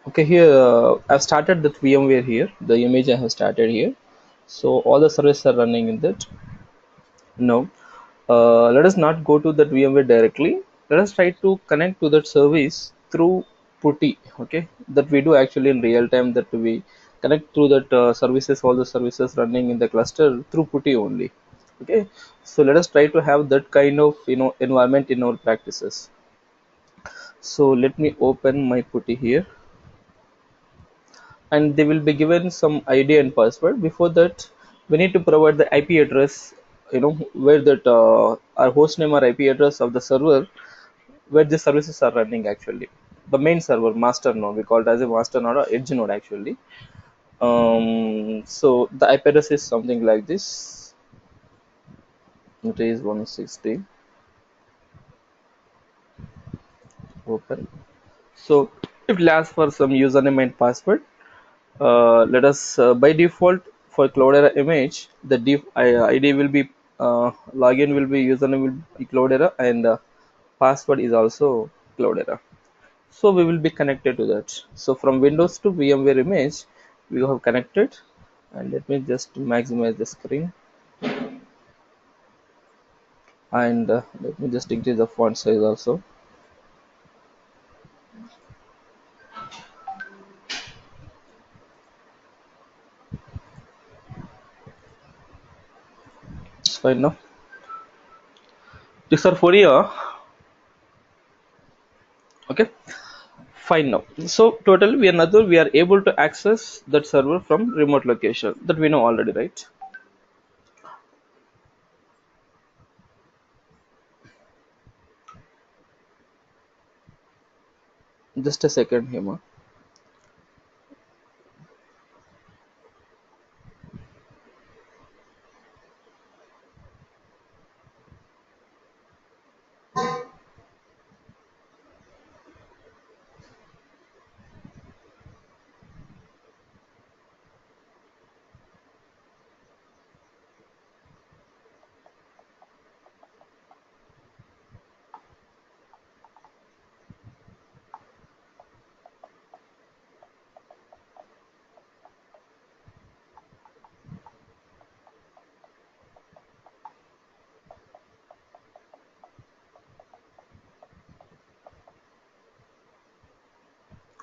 Okay, here I've started that VMware here. The image I have started here. So all the services are running in that. Now, let us not go to that VMware directly. Let us try to connect to that service through PuTTY. Okay, that we do actually in real time. That we connect through that services, all the services running in the cluster through PuTTY only. Okay, so let us try to have that kind of environment in our practices. So let me open my PuTTY here, and they will be given some ID and password. Before that, we need to provide the IP address, where that our host name or IP address of the server where the services are running actually. The main server, master node, we call it as a master node or edge node actually. So the IP address is something like this. It is 160. Open. So it will ask for some username and password. Let us by default for Cloudera image, the ID will be login will be username will be Cloudera, and password is also Cloudera. So we will be connected to that. So from Windows to VMware image, we have connected, and let me just maximize the screen, and let me just increase the font size also. It's fine now. These are for you. Okay. Fine now. So total we are able to access that server from remote location, that we know already, right? Just a second, Hema.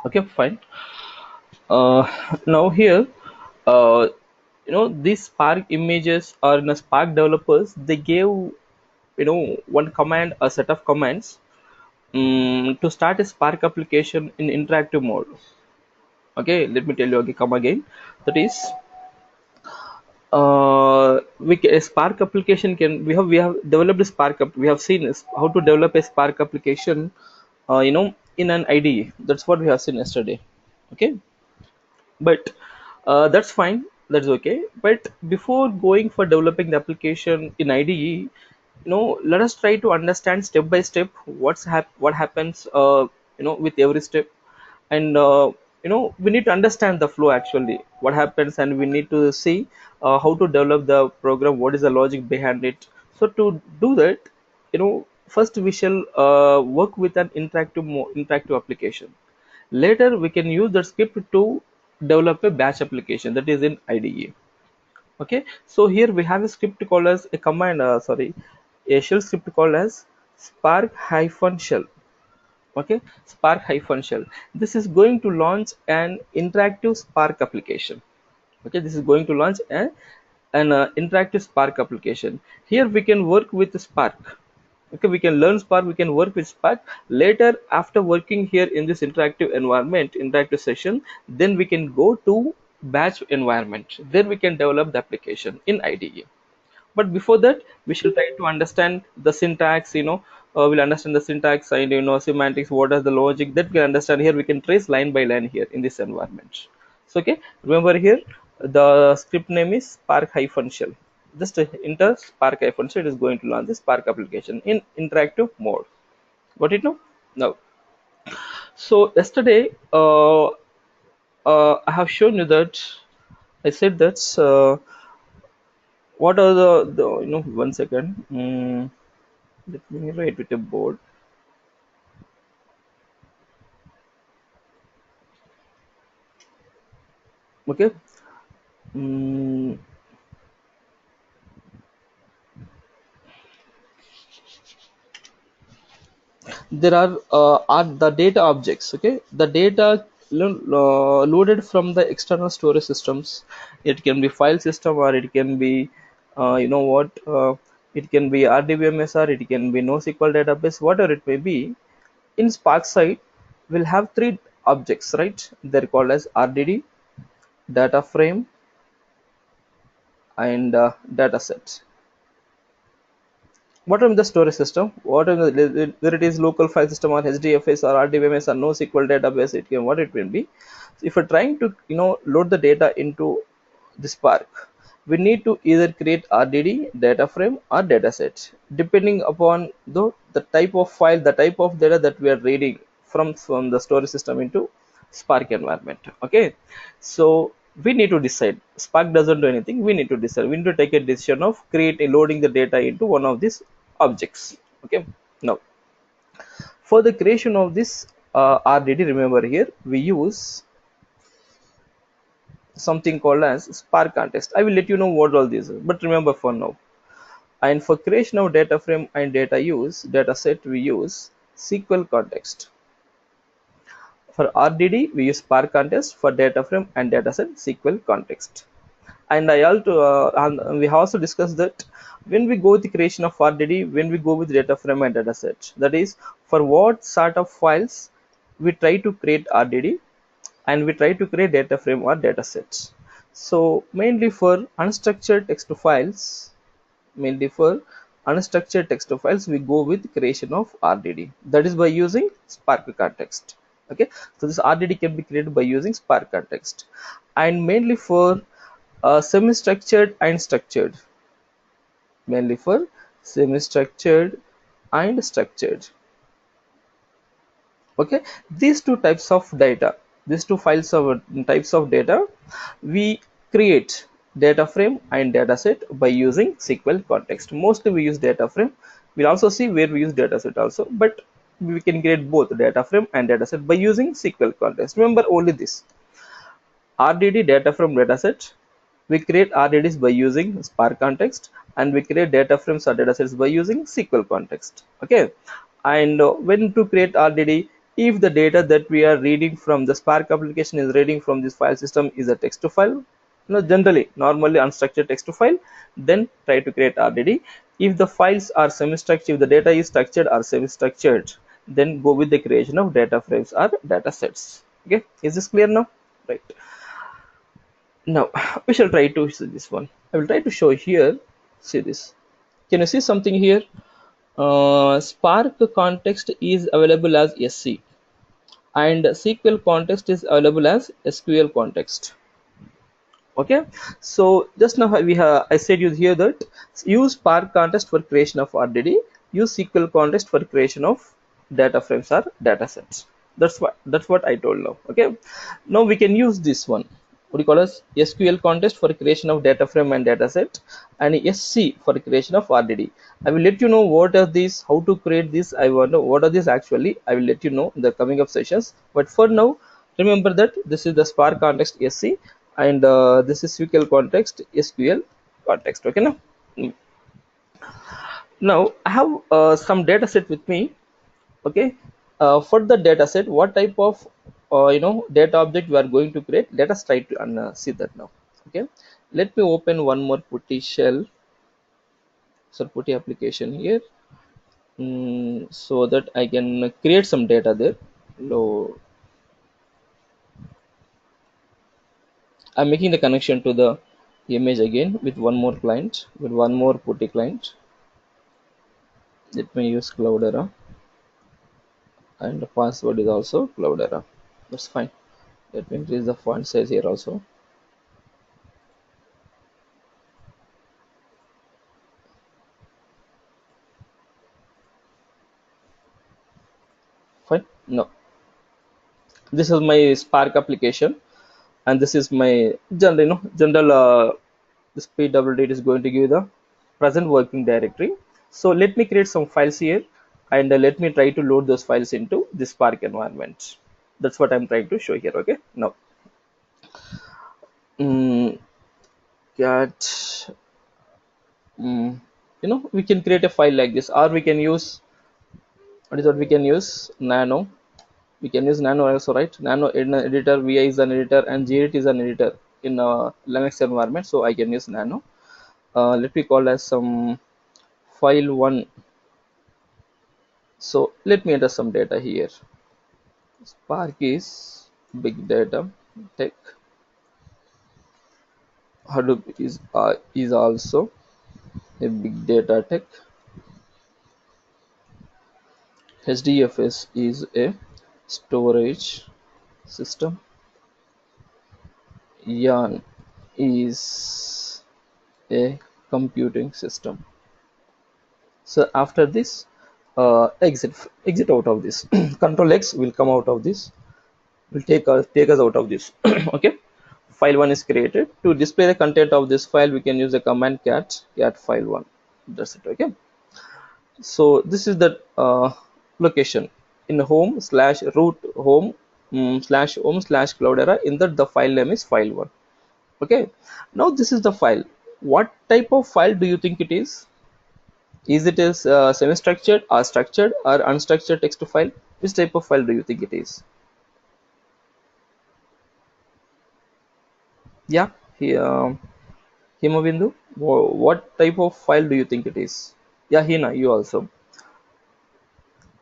Okay, fine. uh, Now here, uh, these Spark images or in a Spark developers, they gave one command, a set of commands, to start a Spark application in interactive mode. Okay, let me tell you again, come again. That is, a Spark application can we have developed a Spark we have seen is how to develop a Spark application, in an IDE. That's what we have seen yesterday. Okay, but that's fine, that's okay. But before going for developing the application in IDE, let us try to understand step by step what happens, with every step. And we need to understand the flow actually, what happens, and we need to see how to develop the program, what is the logic behind it. So to do that, first we shall work with an interactive application. Later we can use the script to develop a batch application, that is in IDE. Okay, so here we have a script called as a command, a shell script called as spark-shell. Okay, spark-shell. This is going to launch an interactive Spark application. Okay, this is going to launch an interactive Spark application. Here we can work with Spark. Okay, we can learn Spark, we can work with Spark. Later, after working here in this interactive environment, interactive session, then we can go to batch environment, then we can develop the application in IDE. But before that, we should try to understand the syntax. We'll understand the syntax and semantics, what is the logic, that we can understand. Here we can trace line by line here in this environment. So okay, remember here the script name is spark-shell. Just enter spark-shell, it is going to launch the Spark application in interactive mode. Got it now? Now, so yesterday, I have shown you that I said that, what are the 1 second. Let me write with a board. Okay. Mm, there are the data objects. Okay, the data loaded from the external storage systems. It can be file system, or it can be you know what it can be RDBMS, or it can be NoSQL database, whatever it may be. In Spark side, we'll have three objects, right? They're called as RDD, data frame, and dataset. What are the storage system? What are the, whether it is local file system or HDFS or RDBMS or NoSQL database, it can, what it will be. So if you're trying to load the data into the Spark, we need to either create RDD, data frame, or dataset, depending upon the type of file, the type of data that we are reading from the storage system into Spark environment. Okay, so we need to decide. Spark doesn't do anything. We need to decide. We need to take a decision of creating, loading the data into one of these objects. Okay, now for the creation of this RDD, remember here we use something called as Spark context. I will let you know what all these are, but remember for now. And for creation of data frame and data set, we use SQL context. For RDD, we use Spark context. For data frame and dataset, SQL context. And and we have also discussed that when we go with the creation of RDD, when we go with data frame and dataset, that is for what sort of files we try to create RDD, and we try to create data frame or datasets. So mainly for unstructured text files, mainly for unstructured text files, we go with creation of RDD. That is by using Spark context. Okay, so this RDD can be created by using Spark context. And mainly for semi-structured and structured, mainly for semi-structured and structured. Okay, these two types of data, these two files of types of data, we create data frame and dataset by using SQL context. Mostly we use data frame. We'll also see where we use dataset also, but we can create both data frame and dataset by using SQL context. Remember only this: RDD, data from dataset. We create RDDs by using Spark context, and we create data frames or datasets by using SQL context. Okay, and when to create RDD, if the data that we are reading from the Spark application is reading from this file system is a text file, generally normally unstructured text file, then try to create RDD. If the files are semi-structured, if the data is structured or semi-structured, then go with the creation of data frames or data sets. Okay, is this clear now? Right. Now we shall try to see this one. I will try to show here. See this. Can you see something here? Spark context is available as SC, and SQL context is available as SQL context. Okay, so just now we have, I said you here that use Spark context for creation of RDD, use SQL context for creation of data frames or data sets. That's what I told now. Okay, now we can use this one, what you call as SQL context for creation of data frame and data set, and SC for creation of RDD. I will let you know what are these, how to create this. I wonder what are these actually. I will let you know in the coming up sessions, but for now remember that this is the Spark context SC, and this is SQL context SQL context. Okay, now I have some data set with me. Okay, for the data set, what type of data object we are going to create, let us try to see that now. Okay, let me open one more putty shell, so putty application here, so that I can create some data there. So I'm making the connection to the image again with one more client, with one more putty client. Let me use Cloudera, and the password is also Cloudera. That's fine. Let me increase the font size here also. Fine. No, this is my Spark application, and this is my general, general this PWD is going to give the present working directory. So let me create some files here, and let me try to load those files into the Spark environment. That's what I'm trying to show here. Okay, now mm, cat we can create a file like this, or we can use, what is what we can use, nano. We can use nano also, right? Nano in an editor, vi is an editor, and gedit is an editor in a linux environment, so I can use nano. Let me call as some file1. So let me enter some data here. Spark is big data tech. Hadoop is also a big data tech. HDFS is a storage system. Yarn is a computing system. So after this, exit out of this. Control X will come out of this. Will take us out of this. Okay. File one is created. To display the content of this file, we can use the command cat file one. That's it. Okay. So this is the location in home slash root home slash home slash cloudera. In that the file name is file one. Okay. Now this is the file. What type of file do you think it is? Is it is semi-structured or structured or unstructured text file? Which type of file do you think it is? Yeah, here, Himavindu, what type of file do you think it is? Yeah, Hina, you also.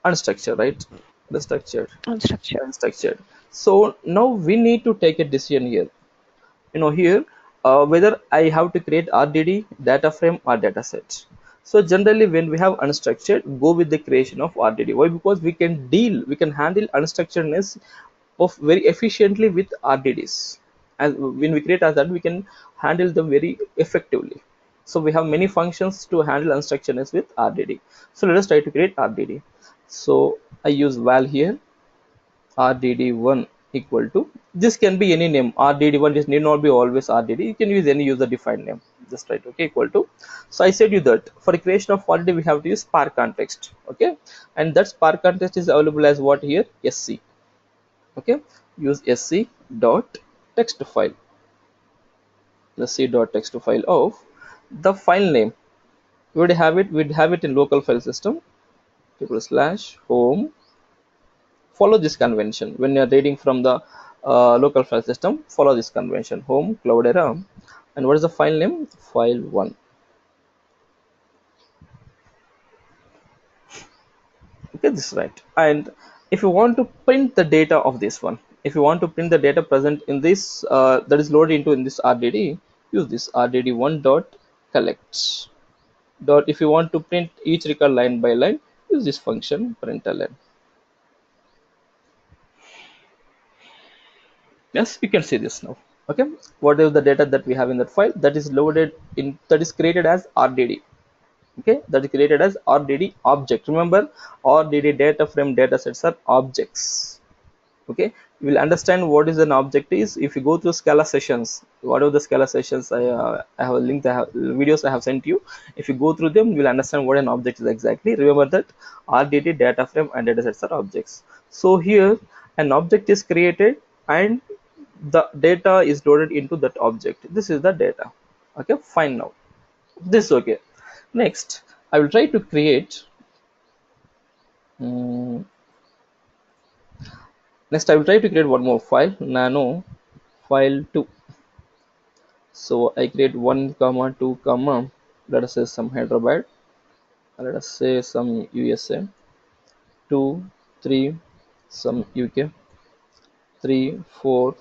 Unstructured, right? Unstructured. Unstructured. Unstructured. So now we need to take a decision here. Here, whether I have to create RDD, data frame, or dataset. So generally when we have unstructured, go with the creation of RDD. Why? Because we can handle unstructuredness of very efficiently with RDDs. And when we create as that, we can handle them very effectively. So we have many functions to handle unstructuredness with RDD. So let us try to create RDD. So I use val here, RDD1 equal to, this can be any name. RDD1 is need not be always RDD. You can use any user defined name. Just write okay equal to. So I said you that for creation of RDD we have to use spark context. Okay, and that spark context is available as what here, SC. Okay, use SC dot text file. The C dot text file of the file name. We would have it. We'd have it in local file system. / home. Follow this convention when you're reading from the local file system. Follow this convention, home cloudera, and what is the file name? File1. Okay, this is right. And if you want to print the data of this one, if you want to print the data present in this that is loaded into in this RDD, use this RDD1 dot collect dot. If you want to print each record line by line, use this function println. Yes, you can see this now. Okay, what is the data that we have in that file, that is loaded in, that is created as RDD. Okay, that is created as RDD object. Remember, RDD data frame data sets are objects. Okay, you will understand what is an object is if you go through Scala sessions. Whatever the Scala sessions, I have a link, I have videos I have sent you. If you go through them, you will understand what an object is exactly. Remember that RDD data frame and data sets are objects. So here an object is created and the data is loaded into that object. This is the data. Okay, fine. Now this is okay. Next I will try to create next I will try to create one more file, nano file2. So I create 1 comma 2 comma, let us say some Hyderabad, let us say some USA, 2 3 some UK, 3 4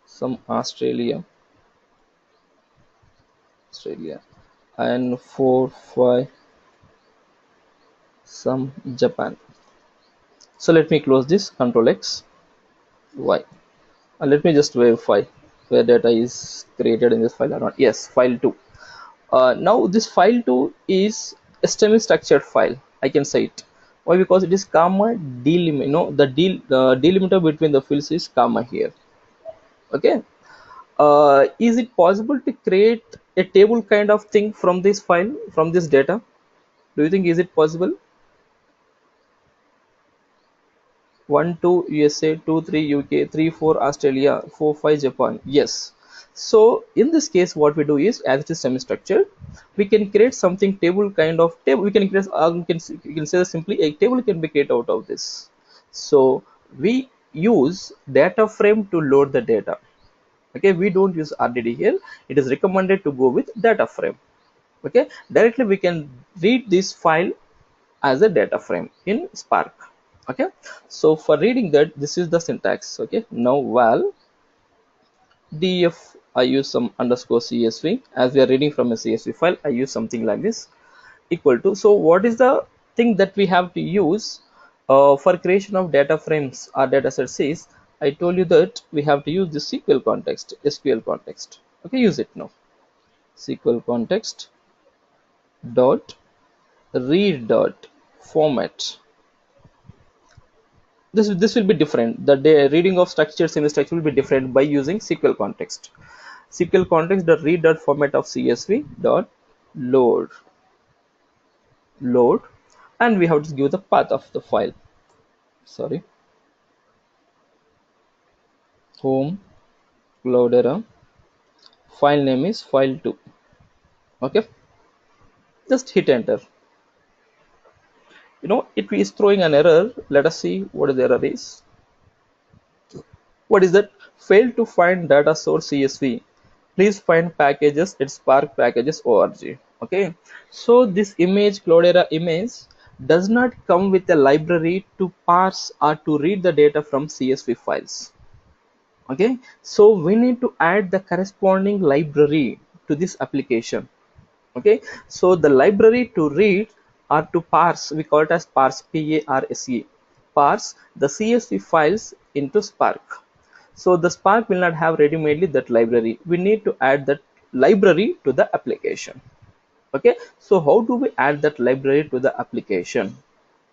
some Australia, and 4 5 some Japan. So let me close this, Control X Y, and let me just verify where data is created in this file or not. Yes, file2. Now this file2 is a semi-structured file. I can say it. Why? Because it is comma delimit. The delimiter between the fields is comma here. Okay. Is it possible to create a table kind of thing from this file, from this data? Do you think is it possible? 1 2 USA, 2 3 UK, 3 4 Australia, 4 5 Japan. Yes. So in this case, what we do is, as it is semi-structured, we can create something table kind of table. We can create, you can say simply a table can be created out of this. So we use data frame to load the data. Okay, we don't use RDD here. It is recommended to go with data frame. Okay, directly we can read this file as a data frame in Spark. Okay, so for reading that, this is the syntax. Okay, now val def, I use some underscore csv. As we are reading from a csv file, I use something like this, equal to. So what is the thing that we have to use for creation of data frames or data sets is, I told you that we have to use the SQL context. Okay, use it now. SQL context dot read dot format. This will be different. The reading of structures in the structure will be different by using SQL context. SQL context dot read dot format of CSV dot load, and we have to give the path of the file. Sorry, home Cloudera. File name is file2. Okay, just hit enter. It is throwing an error. Let us see what the error is. What is that? Failed to find data source CSV. Please find packages at spark packages org. Okay, so this image, Cloudera image, does not come with a library to parse or to read the data from CSV files. Okay, so we need to add the corresponding library to this application. Okay, so the library to read or to parse, we call it as parse, P-A-R-S-E, parse the CSV files into Spark. So the Spark will not have ready-madely that library. We need to add that library to the application. Okay, so how do we add that library to the application?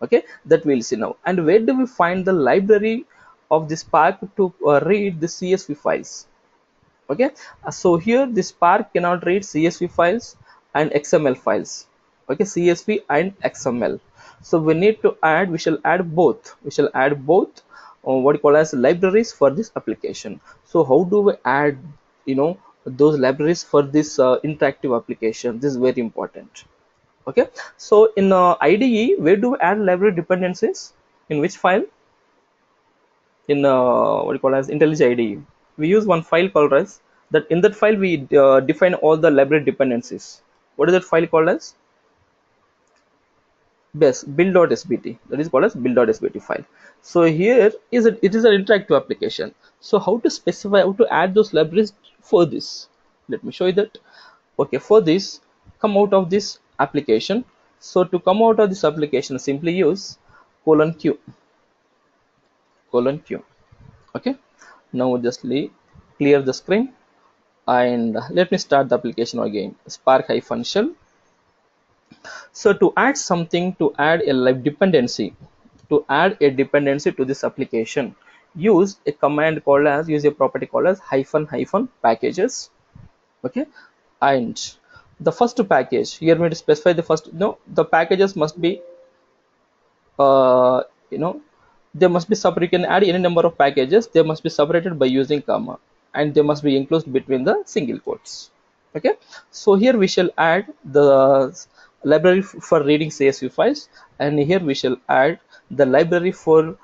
Okay, that we'll see now. And where do we find the library of the Spark to read the CSV files? Okay, so here the Spark cannot read CSV files and XML files. Okay, CSV and XML. So we need to add, we shall add both. What you call as libraries for this application. So how do we add those libraries for this interactive application? This is very important. Okay, so in IDE, where do we add library dependencies? In which file? In what you call as IntelliJ IDE, we use one file called as that. In that file, we define all the library dependencies. What is that file called as? Yes, build.sbt. That is called as build.sbt file. So here it is an interactive application. So how to specify, how to add those libraries for this? Let me show you that. Okay, for this, come out of this application. So to come out of this application, simply use :q. Okay, now just clear the screen and let me start the application again. Spark-shell. So to add something, to add a dependency to this application, use a command called as, use a property called as --packages. Okay, and the first package here, we need to specify the first. No, the packages must be uh, you know they must be separate. You can add any number of packages. They must be separated by using comma, and they must be enclosed between the single quotes. Okay, so here we shall add the library for reading CSV files, and here we shall add the library for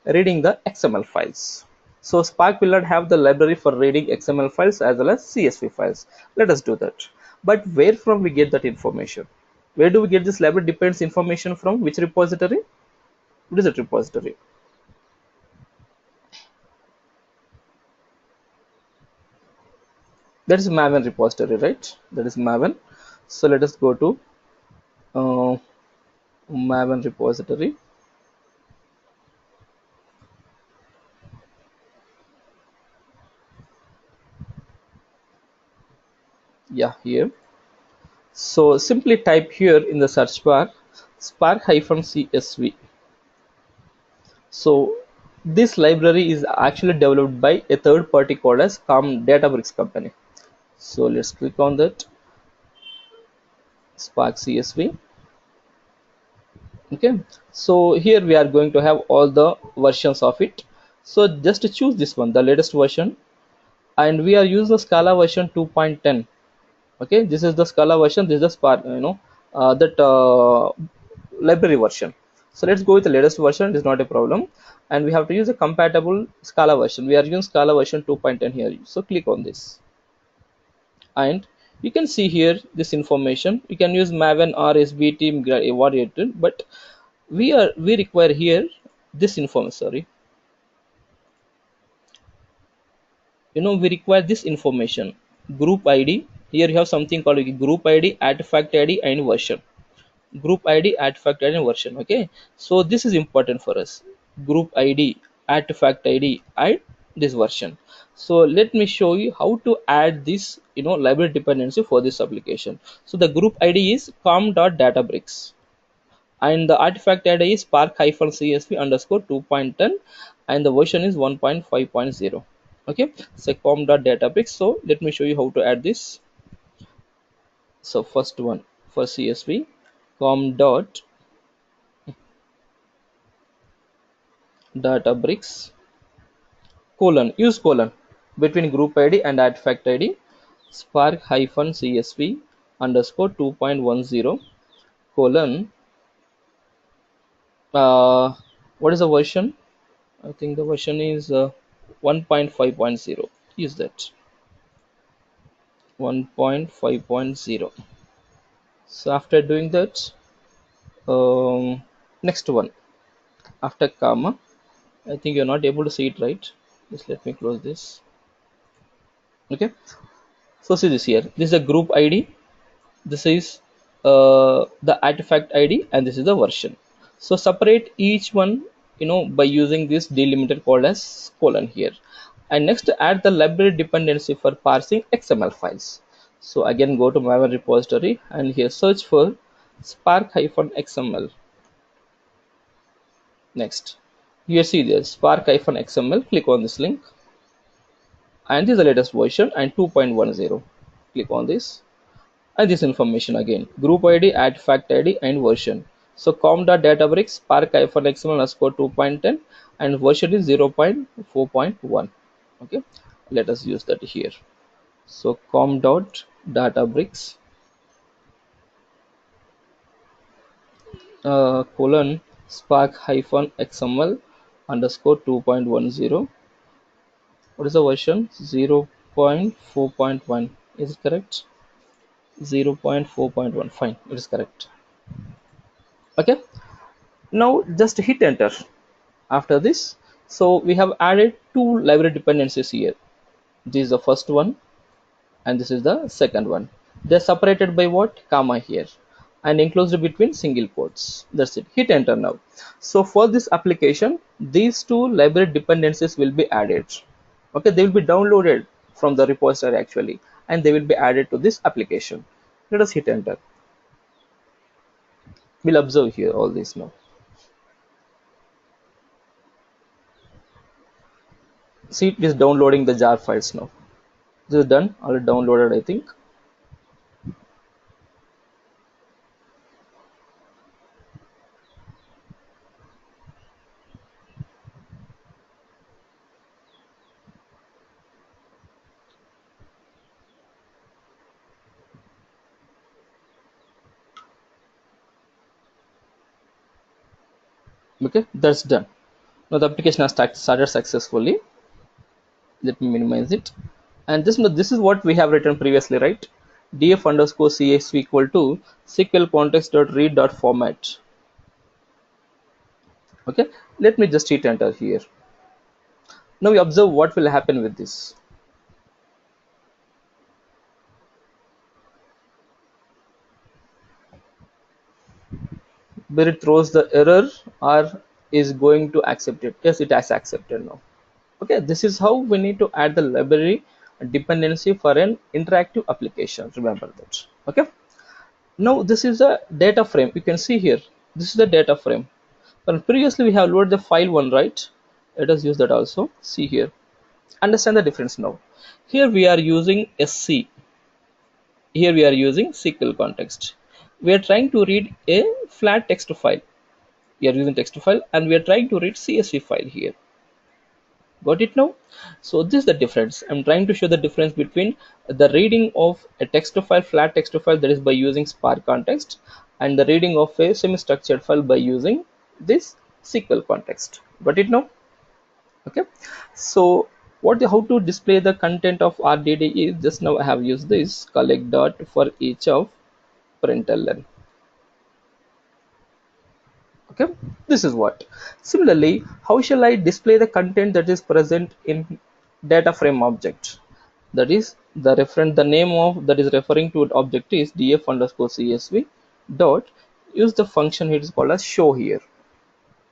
reading the XML files. So Spark will not have the library for reading XML files as well as CSV files. Let us do that. But where from we get that information? Where do we get this library depends information from? Which repository? What is that repository? That is Maven repository, right? That is Maven. So let us go to Maven repository. Yeah, here. So simply type here in the search bar spark-csv. So this library is actually developed by a third party called as Databricks company. So let's click on that Spark CSV. Okay, so here we are going to have all the versions of it. So just to choose this one, the latest version. and we are using the Scala version 2.10. Okay, this is the Scala version, this is the Spark, that library version. So let's go with the latest version, it is not a problem. And we have to use a compatible Scala version. We are using Scala version 2.10 here. So click on this, and you can see here this information. You can use Maven or SBT evaluated, but we require here this information. Sorry, we require this information: group ID. Here you have something called group ID, artifact ID, and version. Group ID, artifact ID, and version. Okay, so this is important for us: group ID, artifact ID, and this version. So let me show you how to add this library dependency for this application. So the group ID is com.databricks, and the artifact ID is spark-csv underscore 2.10, and the version is 1.5.0. Okay, so com.databricks. So let me show you how to add this. So first one, for CSV, com dot databricks colon, use colon between group ID and artifact ID, spark hyphen CSV underscore 2.10 colon, what is the version? I think the version is 1.5.0. Use that, 1.5.0. So after doing that, next one, after comma, I think you're not able to see it, right? Just let me close this. Okay, so see this here, this is a group ID, this is the artifact ID, and this is the version. So separate each one by using this delimiter called as colon here. And next, add the library dependency for parsing XML files. So again, go to Maven repository and here search for spark-xml. Next, here see this spark-xml. Click on this link, and this is the latest version and 2.10. Click on this, and this information again: group ID, artifact ID, and version. So com.databricks spark-xml underscore 2.10, and version is 0.4.1. Okay, let us use that here. So com.databricks colon spark-xml underscore 2.10. What is the version? 0.4.1. Is it correct? 0.4.1. Fine, it is correct. Okay, now just hit enter. After this, so we have added two library dependencies here. This is the first one, and this is the second one. They're separated by what? Comma here, and enclosed between single quotes. That's it. Hit enter now. So for this application, these two library dependencies will be added. Okay, they will be downloaded from the repository actually, and they will be added to this application. Let us hit enter. We'll observe here all this now. See, it is downloading the jar files now. This is done, already downloaded, I think. Okay, that's done. Now the application has started successfully. Let me minimize it. And this is what we have written previously, right? df underscore csv equal to SQL context dot read dot format. Okay, let me just hit enter here. Now we observe what will happen with this. Where it throws the error or is going to accept it. Yes, it has accepted now. Okay, this is how we need to add the library dependency for an interactive application. Remember that. Okay, now this is a data frame. You can see here, this is the data frame. But previously we have loaded the file one, right? Let us use that also. See here, understand the difference now. Here we are using SC, here we are using SQL context. We are trying to read a flat text file. We are using text file, and we are trying to read CSV file here. Got it now? So this is the difference. I'm trying to show the difference between the reading of a text file, flat text file, that is by using Spark context, and the reading of a semi-structured file by using this SQL context. Got it now? Okay. So how to display the content of RDD is, just now I have used this collect dot for each of println. Okay, this is what. Similarly, how shall I display the content that is present in data frame object? That is the reference, the name of that is referring to an object is df underscore csv dot, use the function it is called as show here.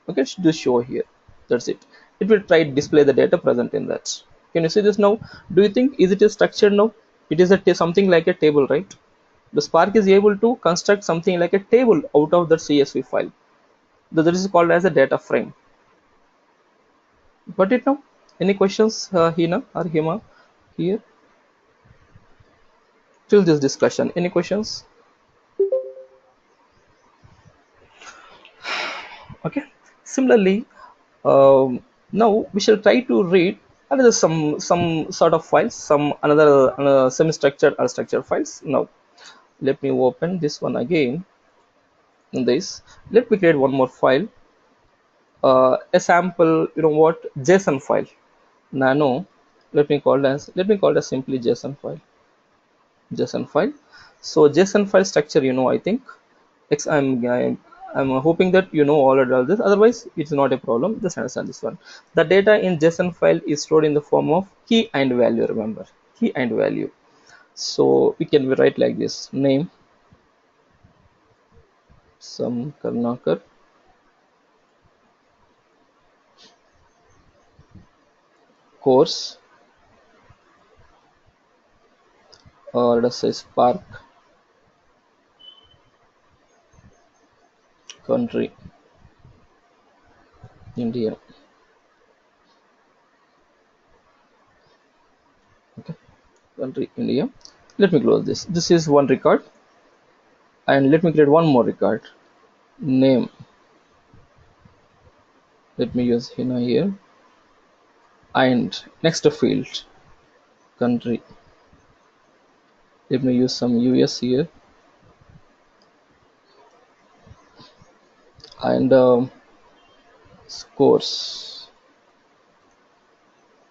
Okay, do show here. That's it. It will try to display the data present in that. Can you see this now? Do you think is it a structure now? It is something like a table, right? The Spark is able to construct something like a table out of the csv file. That is called as a data frame. Got it now? Any questions, Hina or Hima here till this discussion? Any questions? Okay. Similarly, now we shall try to read another some sort of files, some another semi-structured or structured files. Now let me open this one again. In this, let me create one more file, a sample. You know what? JSON file. Nano. Let me call it as simply JSON file. JSON file. So JSON file structure, I think I'm hoping that you know all this. Otherwise, it's not a problem. Just understand this one. The data in JSON file is stored in the form of key and value. Remember, key and value. So we can write like this: name, some Karnakar, course, or let's say Spark, country, India. Okay, country, India. Let me close this. This is one record, and let me create one more record. Name. Let me use Hina here, and next field, country. Let me use some US here, and scores.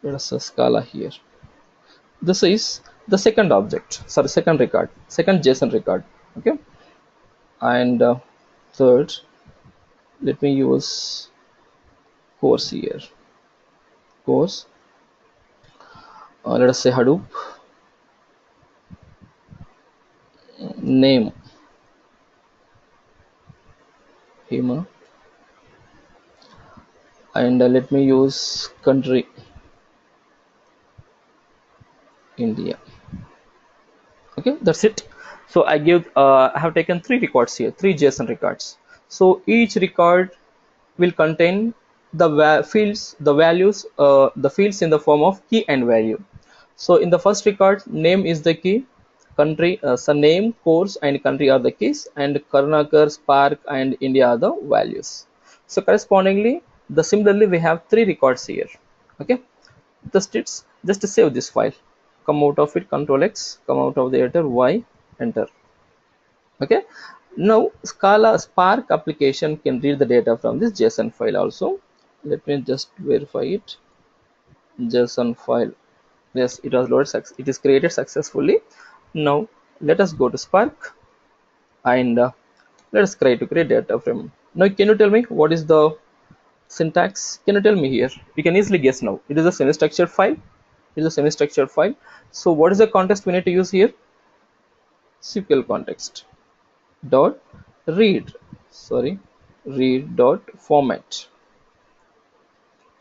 Let us Scala here. This is the second object, sorry, second record, second JSON record. Okay, and third, let me use course here. Course. Let us say Hadoop. Name Hima, and let me use country India. Okay, that's it. So I have taken three records here, three JSON records. So each record will contain the fields, the values, the fields in the form of key and value. So in the first record, name is the key, country, so name, course, and country are the keys, and Karnakar, Spark, and India are the values. So correspondingly, similarly we have three records here. Okay, just to save this file, come out of it, Control X, come out of the editor, Y, enter. Okay, now Spark application can read the data from this JSON file also. Let me just verify it. JSON file, yes, it was loaded, it is created successfully. Now let us go to Spark, and let us try to create data frame. Now can you tell me what is the syntax? Can you tell me here? You can easily guess now. It is a semi-structured file. It is a semi-structured file. So what is the context we need to use here? SQL context dot read, sorry, read dot format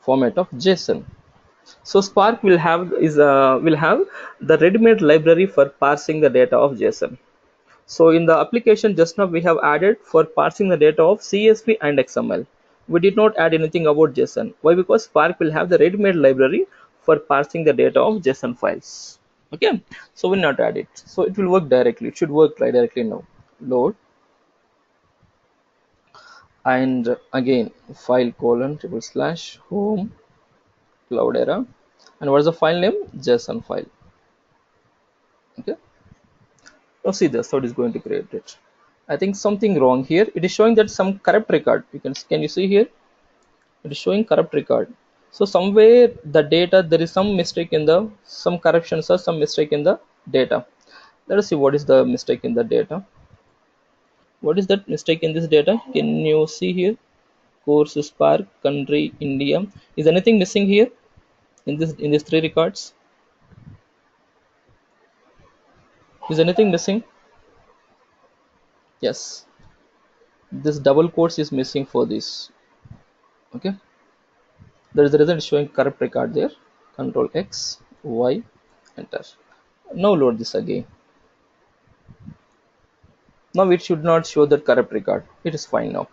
of JSON. So Spark will have the ready-made library for parsing the data of JSON. So in the application just now we have added for parsing the data of CSV and XML. We did not add anything about JSON. Why? Because Spark will have the ready-made library for parsing the data of JSON files. Okay, so we'll not add it. So it will work directly. It should work right directly now. Load, and again file : // home Cloudera. And what is the file name? JSON file. Okay. Now see this, how it is going to create it. I think something wrong here. It is showing that some corrupt record. Can you see here? It is showing corrupt record. So somewhere the data, there is some mistake in the, some corruptions or some mistake in the data. Let us see what is the mistake in the data. What is that mistake in this data? Can you see here? Course, Spark, country, India. Is anything missing here in this, in these three records? Is anything missing? Yes. This double quotes is missing for this. Okay. There is the result showing corrupt record there. Control X, Y, enter. Now load this again. Now it should not show that corrupt record. It is fine now.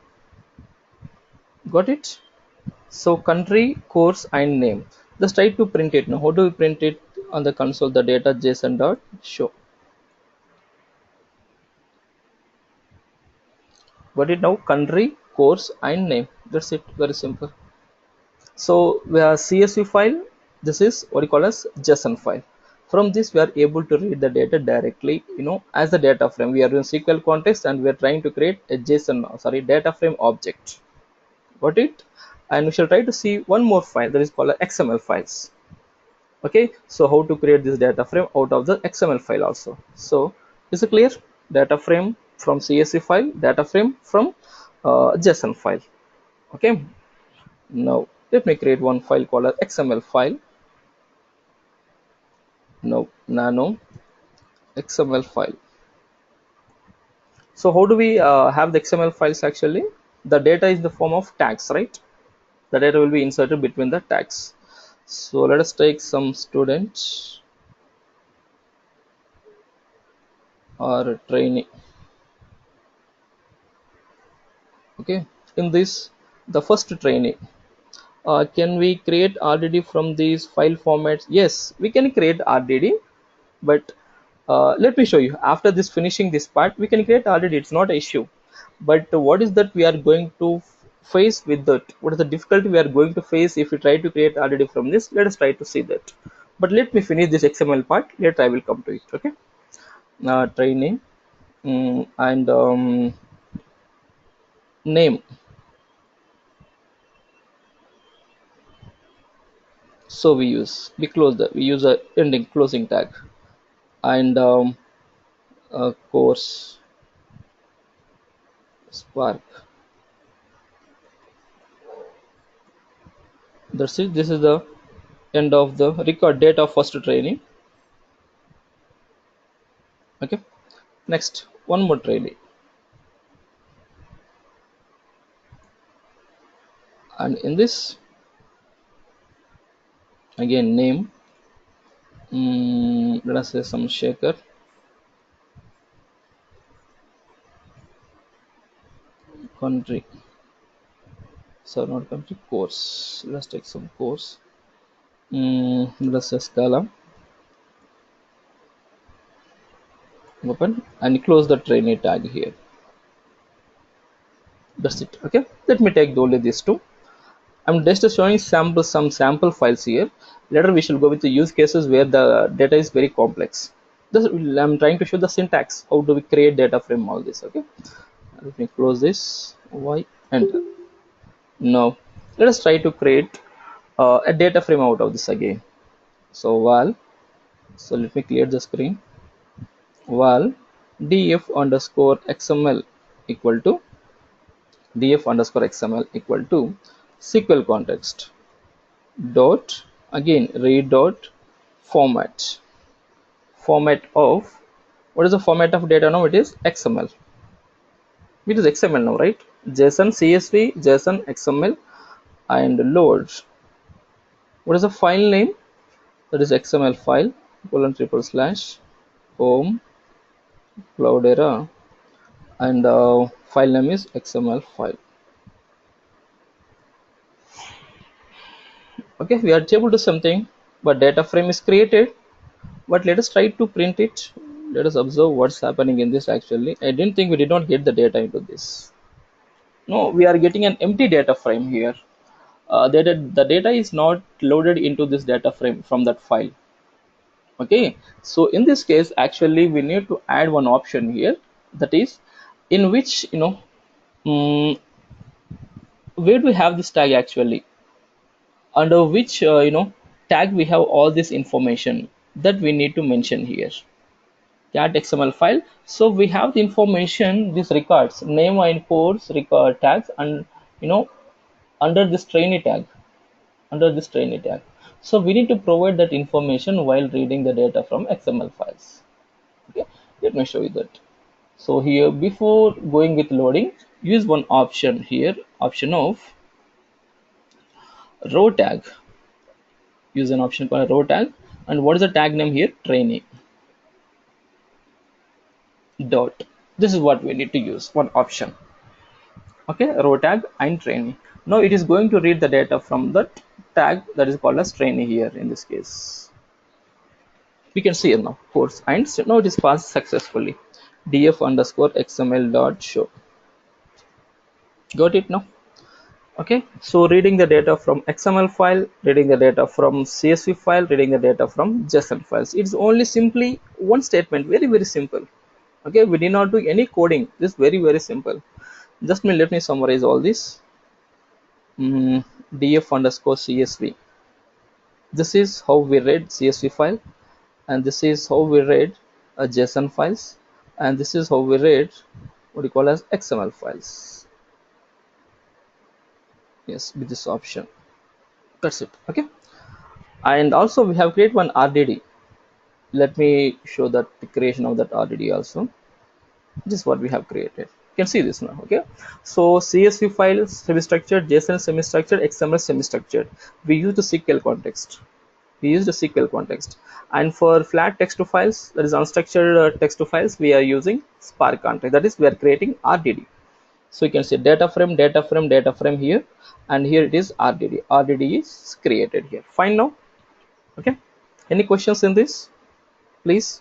Got it? So country, course, and name. Just try to print it now. How do we print it on the console? The data JSON dot show. Got it now? Country, course, and name. That's it. Very simple. So we have CSV file. This is what you call as JSON file. From this we are able to read the data directly, as the data frame. We are in SQL context and we are trying to create a data frame object. Got it? And we shall try to see one more file that is called XML files. Okay, so how to create this data frame out of the XML file also. So is it clear? Data frame from CSV file, data frame from JSON file. Okay, now let me create one file called as XML file. Now nano XML file. So how do we have the XML files? Actually the data is the form of tags, right? The data will be inserted between the tags. So let us take some students or trainee. Okay, in this, the first trainee, can we create RDD from these file formats? Yes, we can create RDD, but let me show you. After this, finishing this part, we can create RDD. It's not an issue. But what is that we are going to face with that? What is the difficulty we are going to face if we try to create RDD from this? Let us try to see that. But let me finish this XML part. Later I will come to it. Okay. Training and name. So we use a ending closing tag and course Spark. That's it. This is the end of the record date of first training. Okay, next one more training, and in this again name, let us say some shaker, country, so not country, course. Let's take some course, let us say Scala, open and close the trainee tag here. That's it. Okay, let me take only these two. I'm just showing some sample files here. Later we shall go with the use cases where the data is very complex. I'm trying to show the syntax. How do we create data from all this? Okay, let me close this. Y, enter. Now let us try to create a data frame out of this again. So val. So let me clear the screen. Val df underscore xml equal to df underscore xml equal to SQL context dot again read dot format of, what is the format of data now? It is XML. It is XML now, right? JSON, CSV, JSON, XML, and load. What is the file name? That is XML file // home Cloudera, and file name is XML file. Okay, we are able to something, but data frame is created. But let us try to print it. Let us observe what's happening in this. Actually, I didn't think we did not get the data into this. No, we are getting an empty data frame here. the data is not loaded into this data frame from that file. Okay, so in this case actually we need to add one option here, that is in which mm, where do we have this tag actually, under which tag we have all this information that we need to mention here. Cat XML file. So we have the information, these records, name and course record tags, and under this trainee tag, under this trainee tag. So we need to provide that information while reading the data from XML files. Okay, let me show you that. So here, before going with loading, use one option here, option of row tag. Use an option called row tag, and what is the tag name here? Trainee dot. This is what we need to use, one option. Okay, row tag and trainee. Now it is going to read the data from that tag that is called as trainee here in this case. We can see here now course, and so now it is passed successfully. df underscore xml dot show. Got it now? Okay, so reading the data from XML file, reading the data from CSV file, reading the data from JSON files. It's only simply one statement, very simple. Okay, we did not do any coding. This is very simple. Just let me summarize all this. df underscore CSV. This is how we read CSV file, and this is how we read JSON files, and this is how we read what you call as XML files. Yes, with this option. That's it. Okay, and also we have created one RDD. Let me show that the creation of that RDD also. This is what we have created. You can see this now. Okay, so CSV file semi-structured, JSON semi-structured, XML semi-structured. We use the SQL context. We use the SQL context, and for flat text to files, that is unstructured text to files, we are using Spark context. That is, we are creating RDD. So you can see data frame here, and here it is RDD. RDD is created here. Fine now. Okay. Any questions in this, please?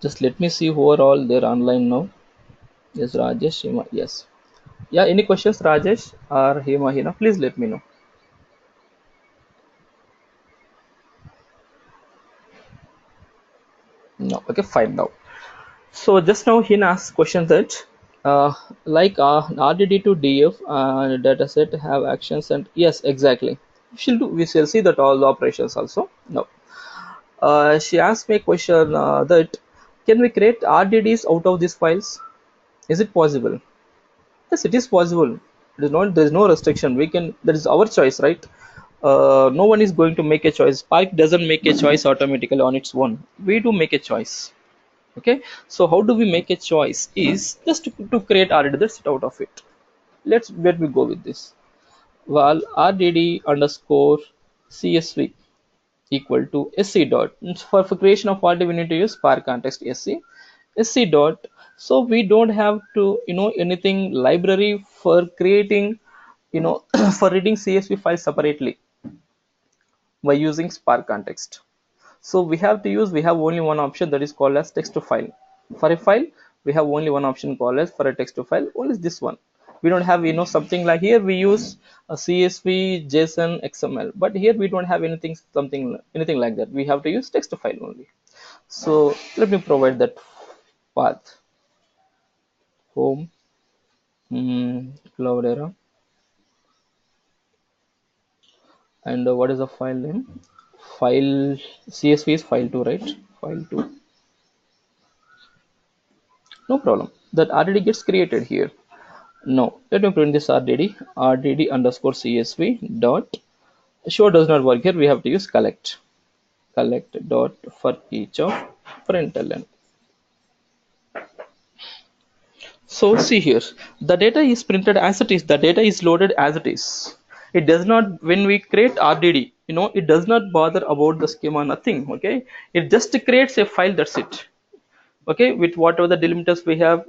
Just let me see who are all there online now. Yes, Rajesh, Hima. Yes. Yeah. Any questions, Rajesh or Hima? Hina? Please let me know. No. Okay. Fine now. So just now he asked question that like RDD to DF dataset have actions, and yes, exactly. We shall see that all the operations also. No. She asked me a question that can we create RDDs out of these files? Is it possible? Yes, it is possible. It is not. There is no restriction. We can. That is our choice, right? No one is going to make a choice. Spark doesn't make a choice automatically on its own. We do make a choice. Okay, so how do we make a choice is just to create RDD. That's it out of it. Let me go with this. Well, RDD underscore CSV equal to SC dot. For creation of RDD we need to use Spark context SC dot. So we don't have to anything library for creating for reading CSV files separately by using Spark context. So we have only one option, that is called as text to file. For a file we have only one option called as, for a text to file, only this one. We don't have something like here we use a CSV, JSON, XML, but here we don't have anything like that. We have to use text to file only. So let me provide that path. Home, Cloudera, and what is the file name? File CSV is file2, right? File2. No problem. That RDD gets created here. No, let me print this RDD underscore CSV dot. Show does not work here. We have to use collect dot for each of println. So see here, the data is printed as it is. The data is loaded as it is. It does not, when we create RDD, it does not bother about the schema, nothing. Okay, it just creates a file. That's it. Okay, with whatever the delimiters we have,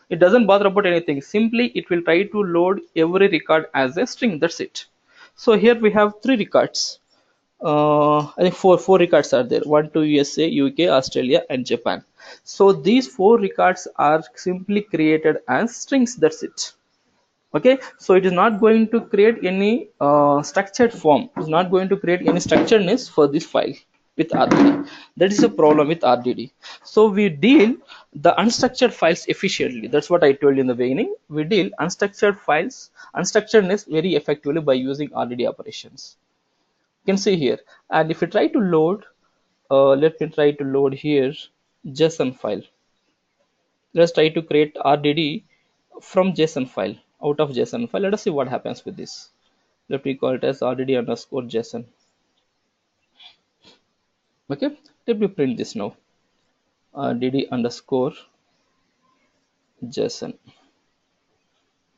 it doesn't bother about anything. Simply it will try to load every record as a string. That's it. So here we have three records. I think four records are there. One to USA, UK, Australia, and Japan. So these four records are simply created as strings. That's it. Okay, so it is not going to create any structured form. It's not going to create any structuredness for this file with RDD. That is a problem with RDD. So we deal the unstructured files efficiently. That's what I told you in the beginning. We deal unstructured files, unstructuredness very effectively by using RDD operations. You can see here. And if you try to load, let me try to load here JSON file. Let's try to create RDD from JSON file, out of JSON file. Let us see what happens with this. Let me call it as RDD underscore JSON. Okay, let me print this now. RDD underscore JSON.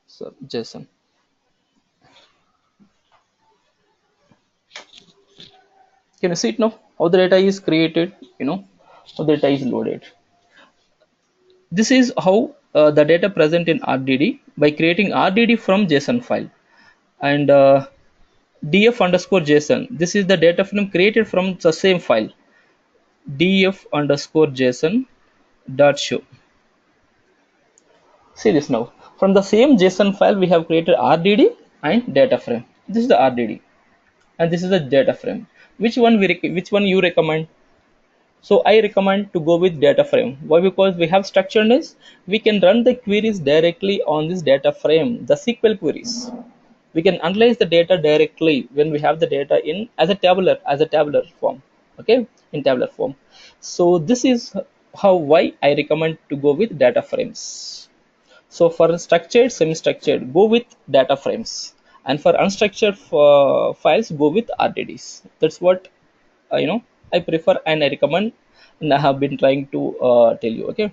So JSON. Can you see it now? How the data is created, how the data is loaded. This is how the data present in RDD by creating RDD from JSON file. And df underscore JSON. This is the data frame created from the same file. df underscore JSON dot show. See this now. From the same JSON file, we have created RDD and data frame. This is the RDD, and this is the data frame. Which one which one you recommend? So I recommend to go with data frame. Why? Because we have structuredness. We can run the queries directly on this data frame, the SQL queries. We can analyze the data directly when we have the data in as a tabular form. Okay, in tabular form. So this is how why I recommend to go with data frames. So for structured, semi-structured, go with data frames, and for unstructured files, go with RDDs. That's what I prefer and I recommend, and I have been trying to tell you. Okay,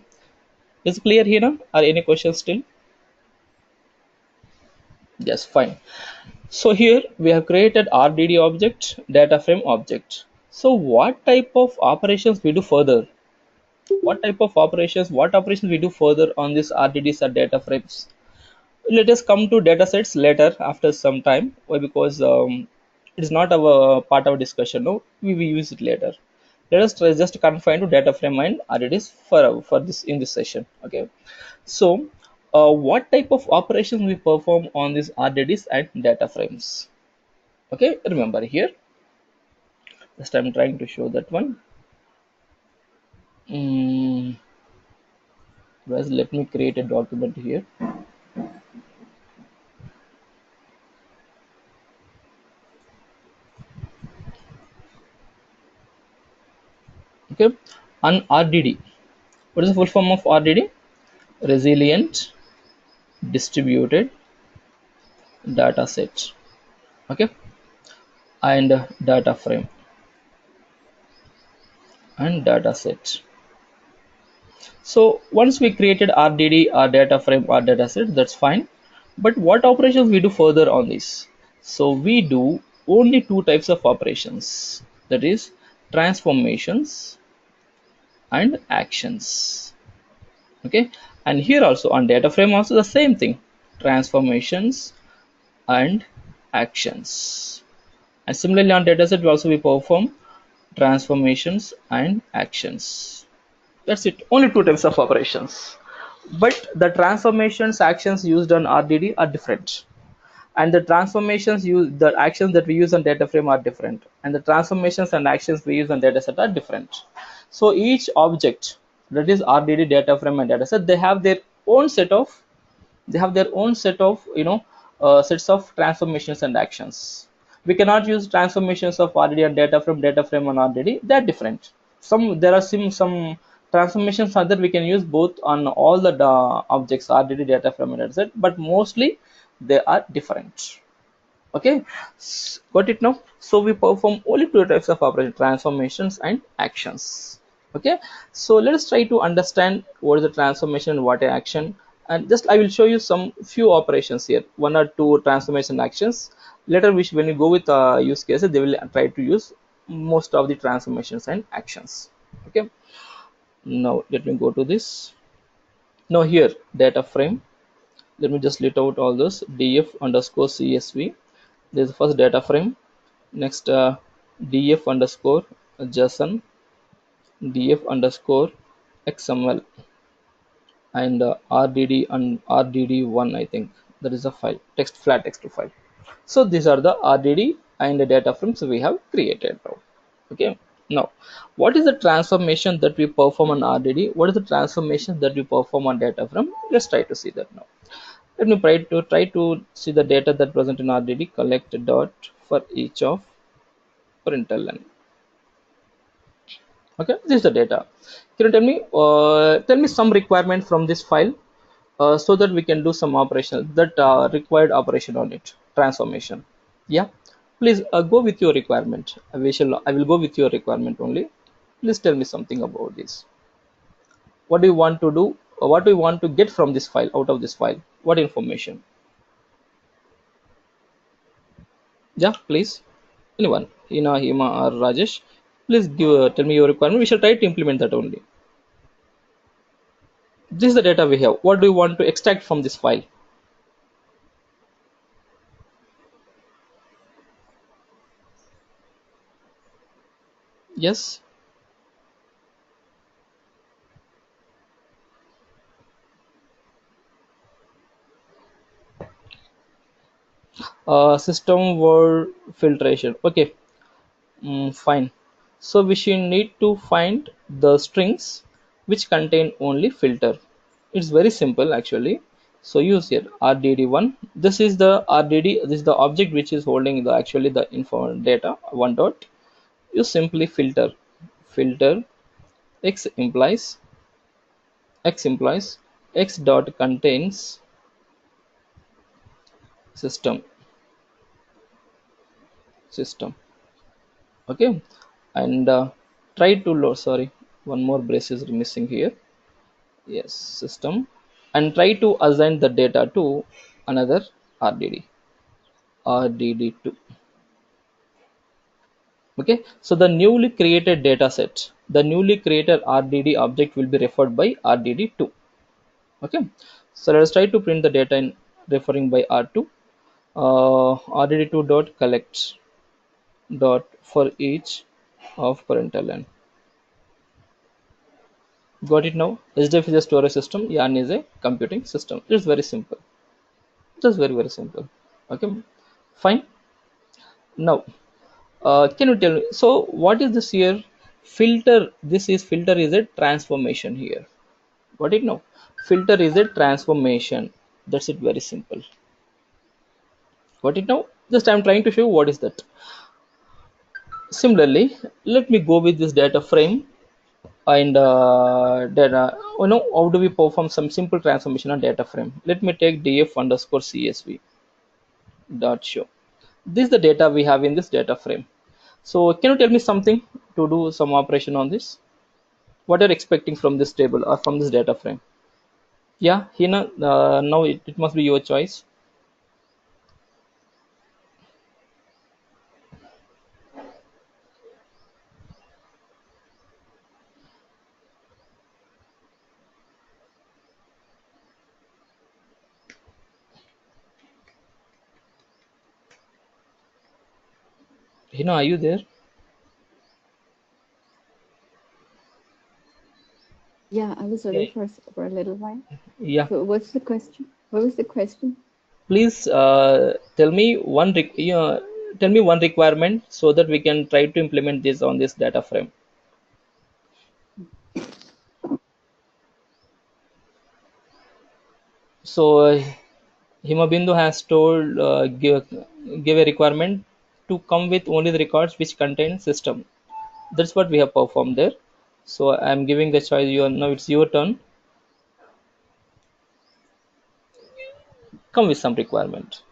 is it clear here now? Are any questions still? Yes, fine. So here we have created RDD object, data frame object. So what type of operations we do further? What type of operations? What operations we do further on this RDDs or data frames? Let us come to data sets later after some time. Why? Because it is not our part of discussion. No, we will use it later. Let us try just confine to data frame and RDDs for this in this session. Okay. So what type of operations we perform on these RDDs and data frames? Okay, remember here. Just I'm trying to show that one. Guys, let me create a document here. Okay, on RDD. What is the full form of RDD? Resilient distributed data set. Okay, and data frame and data set. So once we created RDD or data frame or data set, that's fine. But what operations we do further on this? So we do only two types of operations, that is transformations and actions. Okay, and here also on data frame also the same thing, transformations and actions. And similarly on dataset also we perform transformations and actions. That's it, only two types of operations. But the transformations actions used on RDD are different, and the transformations use the actions that we use on data frame are different, and the transformations and actions we use on dataset are different. So each object, that is RDD, data frame and dataset, they have their own set of sets of transformations and actions. We cannot use transformations of RDD and data frame on RDD. They're different. There are some transformations are that we can use both on all the objects RDD, data frame and dataset, but mostly they are different. Okay, got it now? So we perform only two types of operation, transformations and actions. Okay, so let us try to understand what is the transformation and what is action, and just I will show you some few operations here, one or two transformation actions. Later which when you go with use cases, they will try to use most of the transformations and actions. Okay, now let me go to this. Now here data frame, let me just let out all this df underscore csv. This is the first data frame. Next df underscore json, df underscore xml, and rdd and rdd1 I think. that is a file, text, flat text file. So these are the RDD and the data frames we have created now. Okay, now what is the transformation that we perform on RDD? What is the transformation that we perform on data frame? Let's try to see that now. Let me try to see the data that present in RDD. Collect dot for each of println. Okay, this is the data. Can you tell me some requirement from this file, so that we can do some operation that required operation on it, transformation. Yeah, please go with your requirement. I will go with your requirement only. Please tell me something about this. What do you want to do? What do you want to get from this file, out of this file? What information? Yeah, please. Anyone, Hina, Hima, or Rajesh, please give tell me your requirement. We shall try to implement that only. This is the data we have. What do you want to extract from this file? Yes. System word filtration. Okay. Fine. So we should need to find the strings which contain only filter. It's very simple actually. So use here RDD1. This is the RDD. This is the object which is holding the actually the info data one dot. You simply filter x implies x dot contains system. Okay, and try to load. Sorry, one more brace is missing here. Yes, system, and try to assign the data to another RDD, RDD2. Okay, so the newly created data set, the newly created RDD object will be referred by RDD2. Okay, so let us try to print the data in referring by R2. RDD2 dot collect dot for each of println. Got it now? HDF is a storage system, yarn is a computing system. It's very simple. Just very simple. Okay, fine. Now, can you tell me? So, what is this here? Filter. This is filter is a transformation here. Got it now? Filter is a transformation. That's it. Very simple. Got it now? Just I'm trying to show you what is that. Similarly, let me go with this data frame and data. How do we perform some simple transformation on data frame? Let me take df underscore csv dot show. This is the data we have in this data frame. So can you tell me something to do some operation on this? What are you expecting from this table or from this data frame? Yeah, Hina, now it must be your choice. Hina, are you there? Yeah, I was Yeah. away for a little while. Yeah. So what's the question? What was the question? Please tell me tell me one requirement so that we can try to implement this on this data frame. So Himabindu has told give a requirement to come with only the records which contain system. That's what we have performed there. So I'm giving the choice. Now it's your turn. Come with some requirement.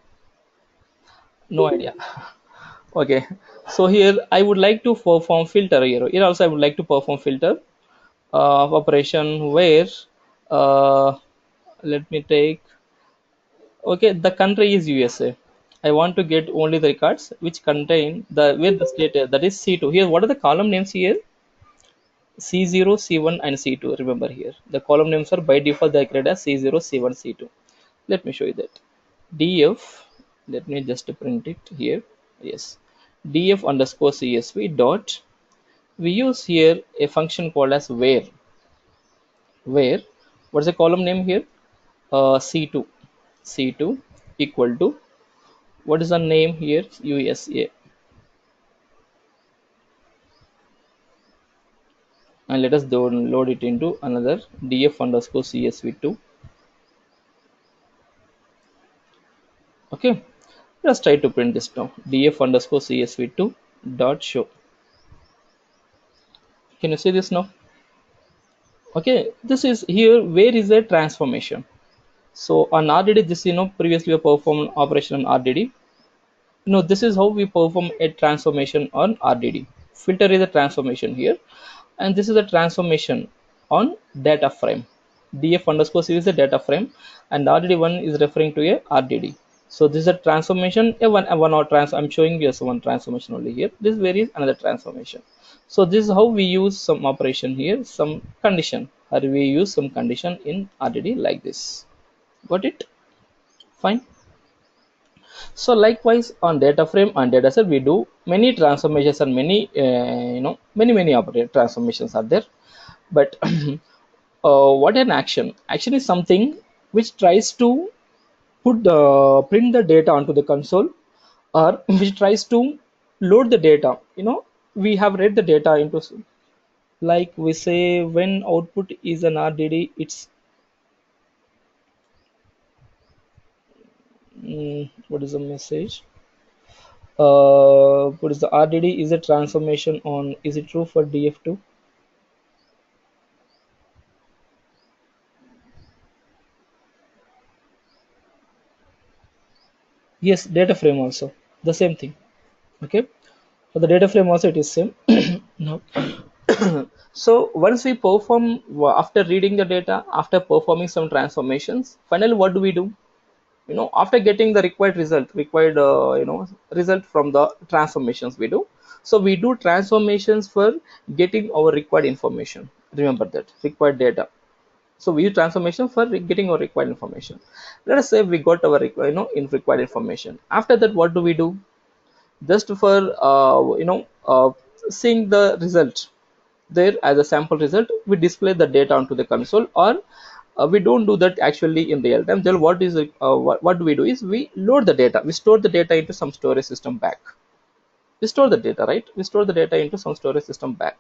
No idea. Okay. So here I would like to perform filter here. Here also I would like to perform filter operation where uh, let me take. Okay, the country is USA. I want to get only the records which contain the where the state that is C2. Here, what are the column names here? C0, C1, and C2. Remember here, the column names are by default they are created as C0, C1, C2. Let me show you that. DF. Let me just print it here. Yes, DF underscore CSV dot. We use here a function called as where. What's the column name here? C2. C2 equal to, what is the name here, USA, and let us download it into another df underscore csv2. Okay, let's try to print this now. Df underscore csv2 dot show. Can you see this now? Okay, this is here. Where is the transformation? So on RDD, this, previously we performed operation on RDD. This is how we perform a transformation on RDD. Filter is a transformation here, and this is a transformation on data frame. Df underscore c is a data frame, and RDD1 is referring to a RDD. So this is a transformation, a one or trans. I'm showing you one transformation only here. This varies another transformation. So this is how we use some operation here, some condition, or we use some condition in RDD like this. Got it? Fine. So likewise on data frame and data set, we do many transformations and many many operator transformations are there. But what an action is something which tries to print the data onto the console, or which tries to load the data. We have read the data into, like we say, when output is an RDD, it's what is the message, what is the RDD is a transformation on, is it true for DF2? Yes, data frame also the same thing. Okay, for the data frame also it is same. No. So once we perform, after reading the data, after performing some transformations, finally what do we do? After getting the required result from the transformations we do, so we do transformations for getting our required information. Remember that required data. So we use transformation for getting our required information. Let us say we got our required information. After that, what do we do? Just for seeing the result there as a sample result, we display the data onto the console, or we don't do that actually in real time. Then what do we do is we load the data, we store the data into some storage system back. We store the data, right? We store the data into some storage system back.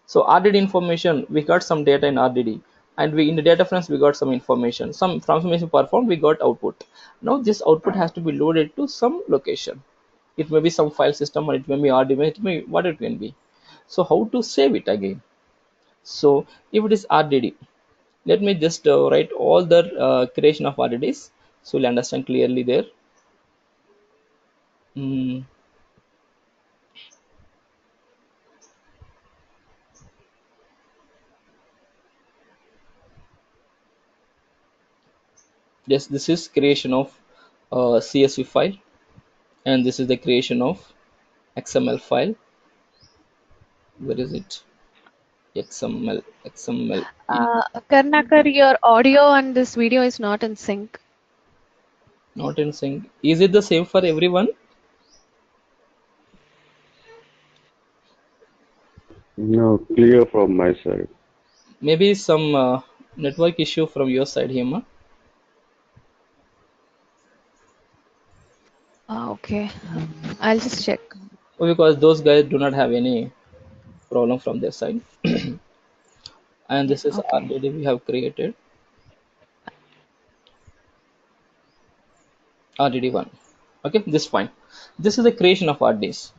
So RDD information, we got some data in RDD, and we in the data frames we got some information, some transformation performed, we got output. Now this output has to be loaded to some location. It may be some file system, or it may be RDB, it may what it can be. So how to save it again? So if it is RDD, let me just write all the creation of RDDs, so you'll understand clearly there. Mm, yes, this is creation of CSV file, and this is the creation of XML file. Where is it? XML. Karnakar, your audio and this video is not in sync. Not in sync. Is it the same for everyone? No, clear from my side. Maybe some network issue from your side, Hema. Okay, I'll just check. Because those guys do not have any problem from their side. And this is Okay. RDD we have created. RDD1. Okay, this is fine. This is the creation of RDs.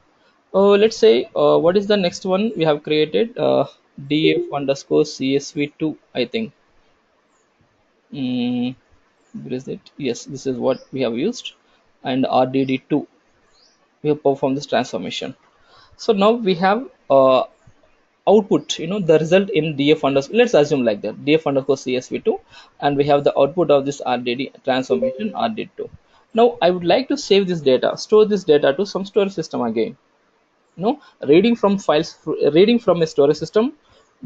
Let's say what is the next one we have created? DF underscore CSV2, I think. Where is it? Yes, this is what we have used. And RDD2, we have performed this transformation. So now we have output, the result in df underscore, let's assume like that, df underscore csv2, and we have the output of this RDD transformation RDD2. Now I would like to save this data, store this data to some storage system again. Reading from files, reading from a storage system,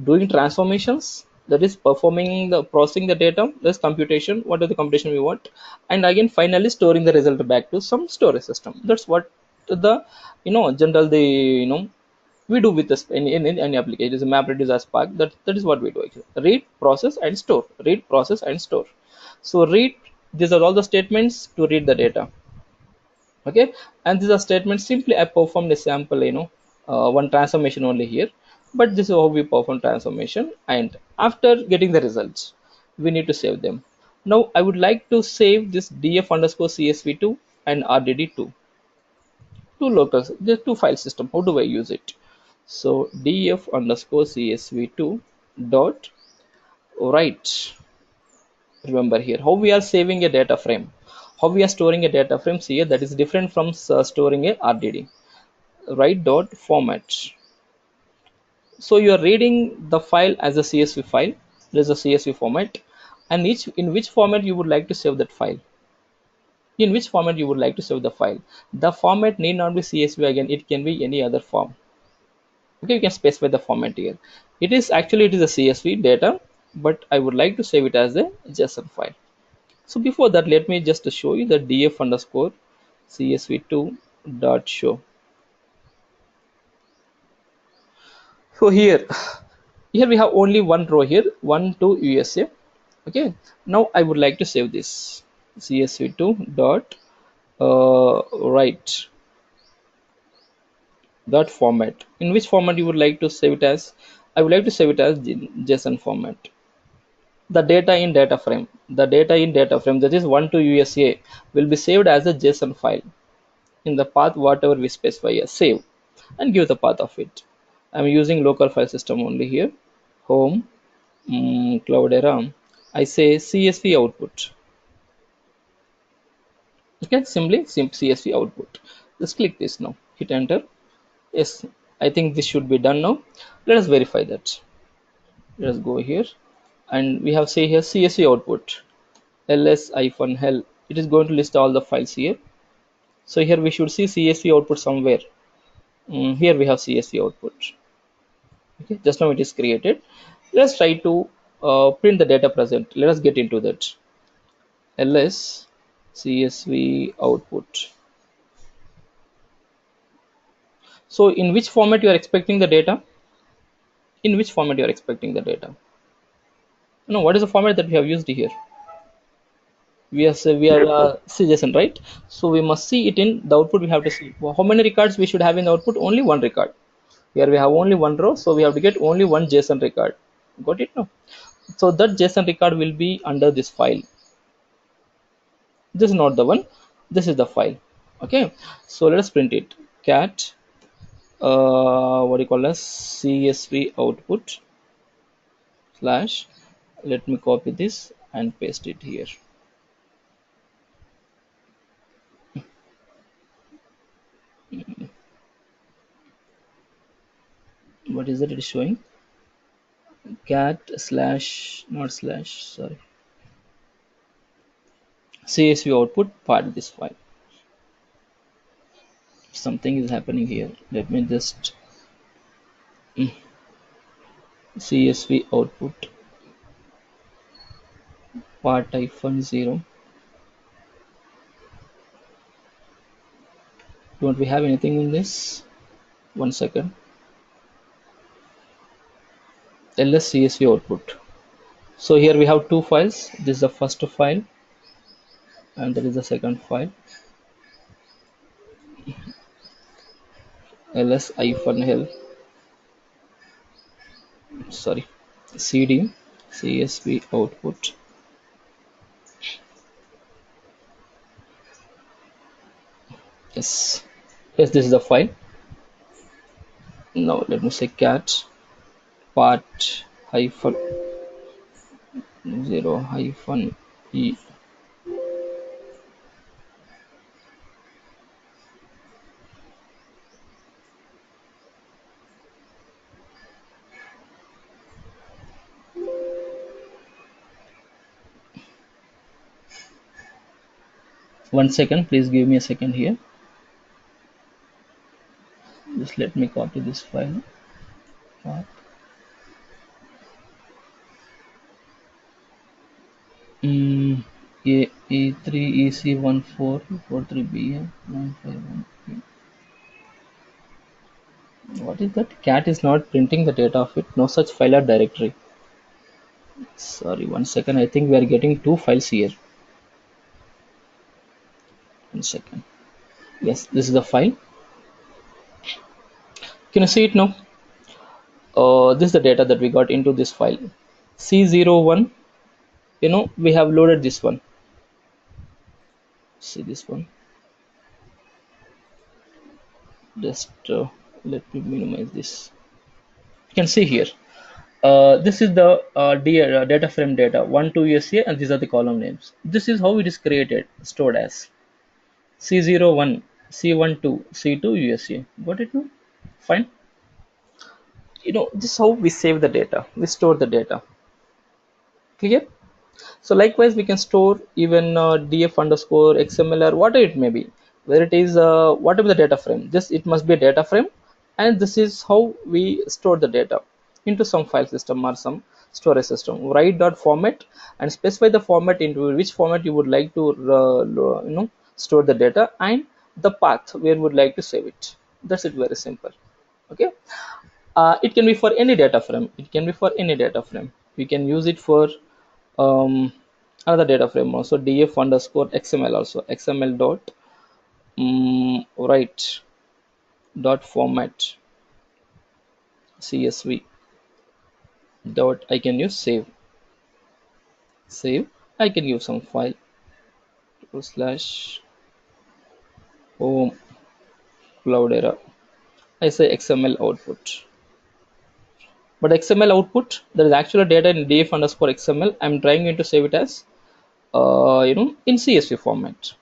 doing transformations, that is performing the processing the data, this computation, what are the computation we want, and again finally storing the result back to some storage system. That's what the general the we do with this in any application. It is a map reduce as spark. That is what we do actually. Read, process, and store. Read, process, and store. So read These are all the statements to read the data. Okay, and these are statements. Simply I performed a sample, one transformation only here, but this is how we perform transformation. And after getting the results, we need to save them. Now I would like to save this df underscore csv2 and rdd2, two locals, the two file system. How do I use it? So df underscore csv2 dot write. Remember here how we are saving a data frame, how we are storing a data frame here, that is different from storing a RDD. Write dot format. So you are reading the file as a CSV file. There is a CSV format, and in which format you would like to save that file. In which format you would like to save the file. The format need not be CSV again, it can be any other form. Okay, you can specify the format here. It is a CSV data, but I would like to save it as a JSON file. So before that, let me just show you the df underscore csv2 dot show. So here we have only one row here, 1 to USA. Okay, now I would like to save this csv2 dot write dot format. In which format you would like to save it as? I would like to save it as JSON format. The data in DataFrame, that is 1 to USA, will be saved as a JSON file in the path whatever we specify as save, and give the path of it. I'm using local file system only here. Home, Cloudera. I say CSV output. Okay, simply CSV output. Just click this now. Hit enter. Yes, I think this should be done now. Let us verify that. Let us go here, and we have say here CSV output ls-hell. It is going to list all the files here. So here we should see CSV output somewhere. Here we have CSV output. Okay, just now it is created. Let's try to print the data present. Let us get into that. ls csv output. So in which format you are expecting the data? In which format you are expecting the data? No, what is the format that we have used here? We are JSON, right? So we must see it in the output. We have to see how many records we should have in the output. Only one record. Here we have only one row, so we have to get only one JSON record. Got it now? So that JSON record will be under this file. This is not the one, this is the file. Okay, so let us print it. Cat what do you call as CSV output slash, let me copy this and paste it here. What is it is showing? Cat slash, not slash, sorry, CSV output part this file. Something is happening here. Let me just CSV output part -0. Don't we have anything in this? One second. ls csv output. So here we have two files. This is the first file and that is the second file. ls-hell, sorry, cd csv output. Yes, this is the file. Now let me say cat part -0 -e. One second, please give me a second here. Just let me copy this file. E3EC1443BA951. What is that? Cat is not printing the data of it. No such file or directory. Sorry, one second. I think we are getting two files here. 1 second. Yes, this is the file. Can you see it now? This is the data that we got into this file. C01, we have loaded this one. See this one. Just let me minimize this. You can see here. This is the data frame data 1 2 USA, and these are the column names. This is how it is created, stored as C01, C12, C2 USA. Got it now? Fine. This is how we save the data. We store the data. Clear? So likewise, we can store even df underscore xml or whatever it may be, where it is whatever the data frame. This it must be a data frame, and this is how we store the data into some file system or some storage system. Write dot format and specify the format into which format you would like to store the data, and the path where you would like to save it. That's it. Very simple. Okay. It can be for any data frame. It can be for any data frame. We can use it for another data frame also, df underscore xml also, xml dot write dot format csv dot, I can use save. I can use some file slash home cloudera. I say xml output, but xml output, there is actual data in df underscore xml. I'm trying to save it as in csv format.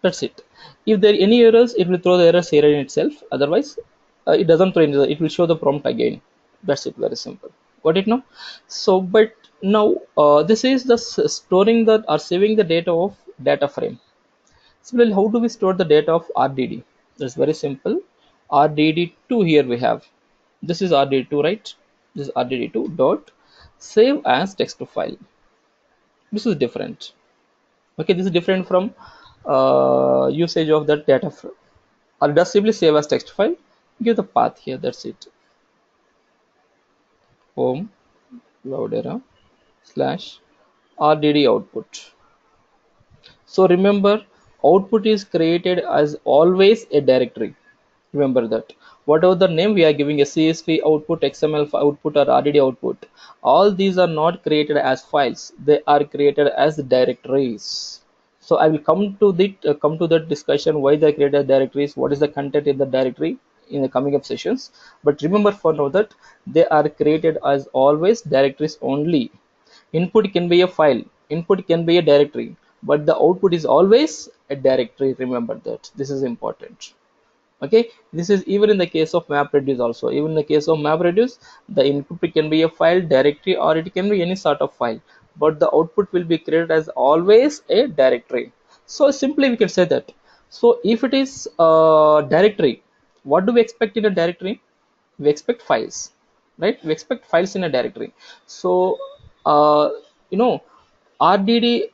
That's it. If there are any errors, it will throw the errors here in itself. Otherwise, it doesn't throw it. It will show the prompt again. That's it. Very simple. Got it now? So, but now this is the storing the or saving the data of data frame. Similarly, how do we store the data of RDD? That's very simple. RDD2 here we have. This is RDD2, right? This is RDD2 dot save as text file. This is different. Okay, this is different from usage of that data frame. Or just simply save as text file. Give the path here. That's it. Home cloudera slash RDD output. So remember, output is created as always a directory. Remember that. Whatever the name we are giving, a CSV output, XML output, or RDD output, all these are not created as files. They are created as directories. So I will come to that discussion why they created directories, what is the content in the directory in the coming up sessions. But remember for now that they are created as always directories only. Input can be a file, input can be a directory, but the output is always a directory. Remember that. This is important. Okay, this is even in the case of MapReduce also. Even in the case of MapReduce, the input can be a file, directory, or it can be any sort of file, but the output will be created as always a directory. So simply we can say that. So if it is a directory, what do we expect in a directory? We expect files, right? We expect files in a directory. So uh, you know RDD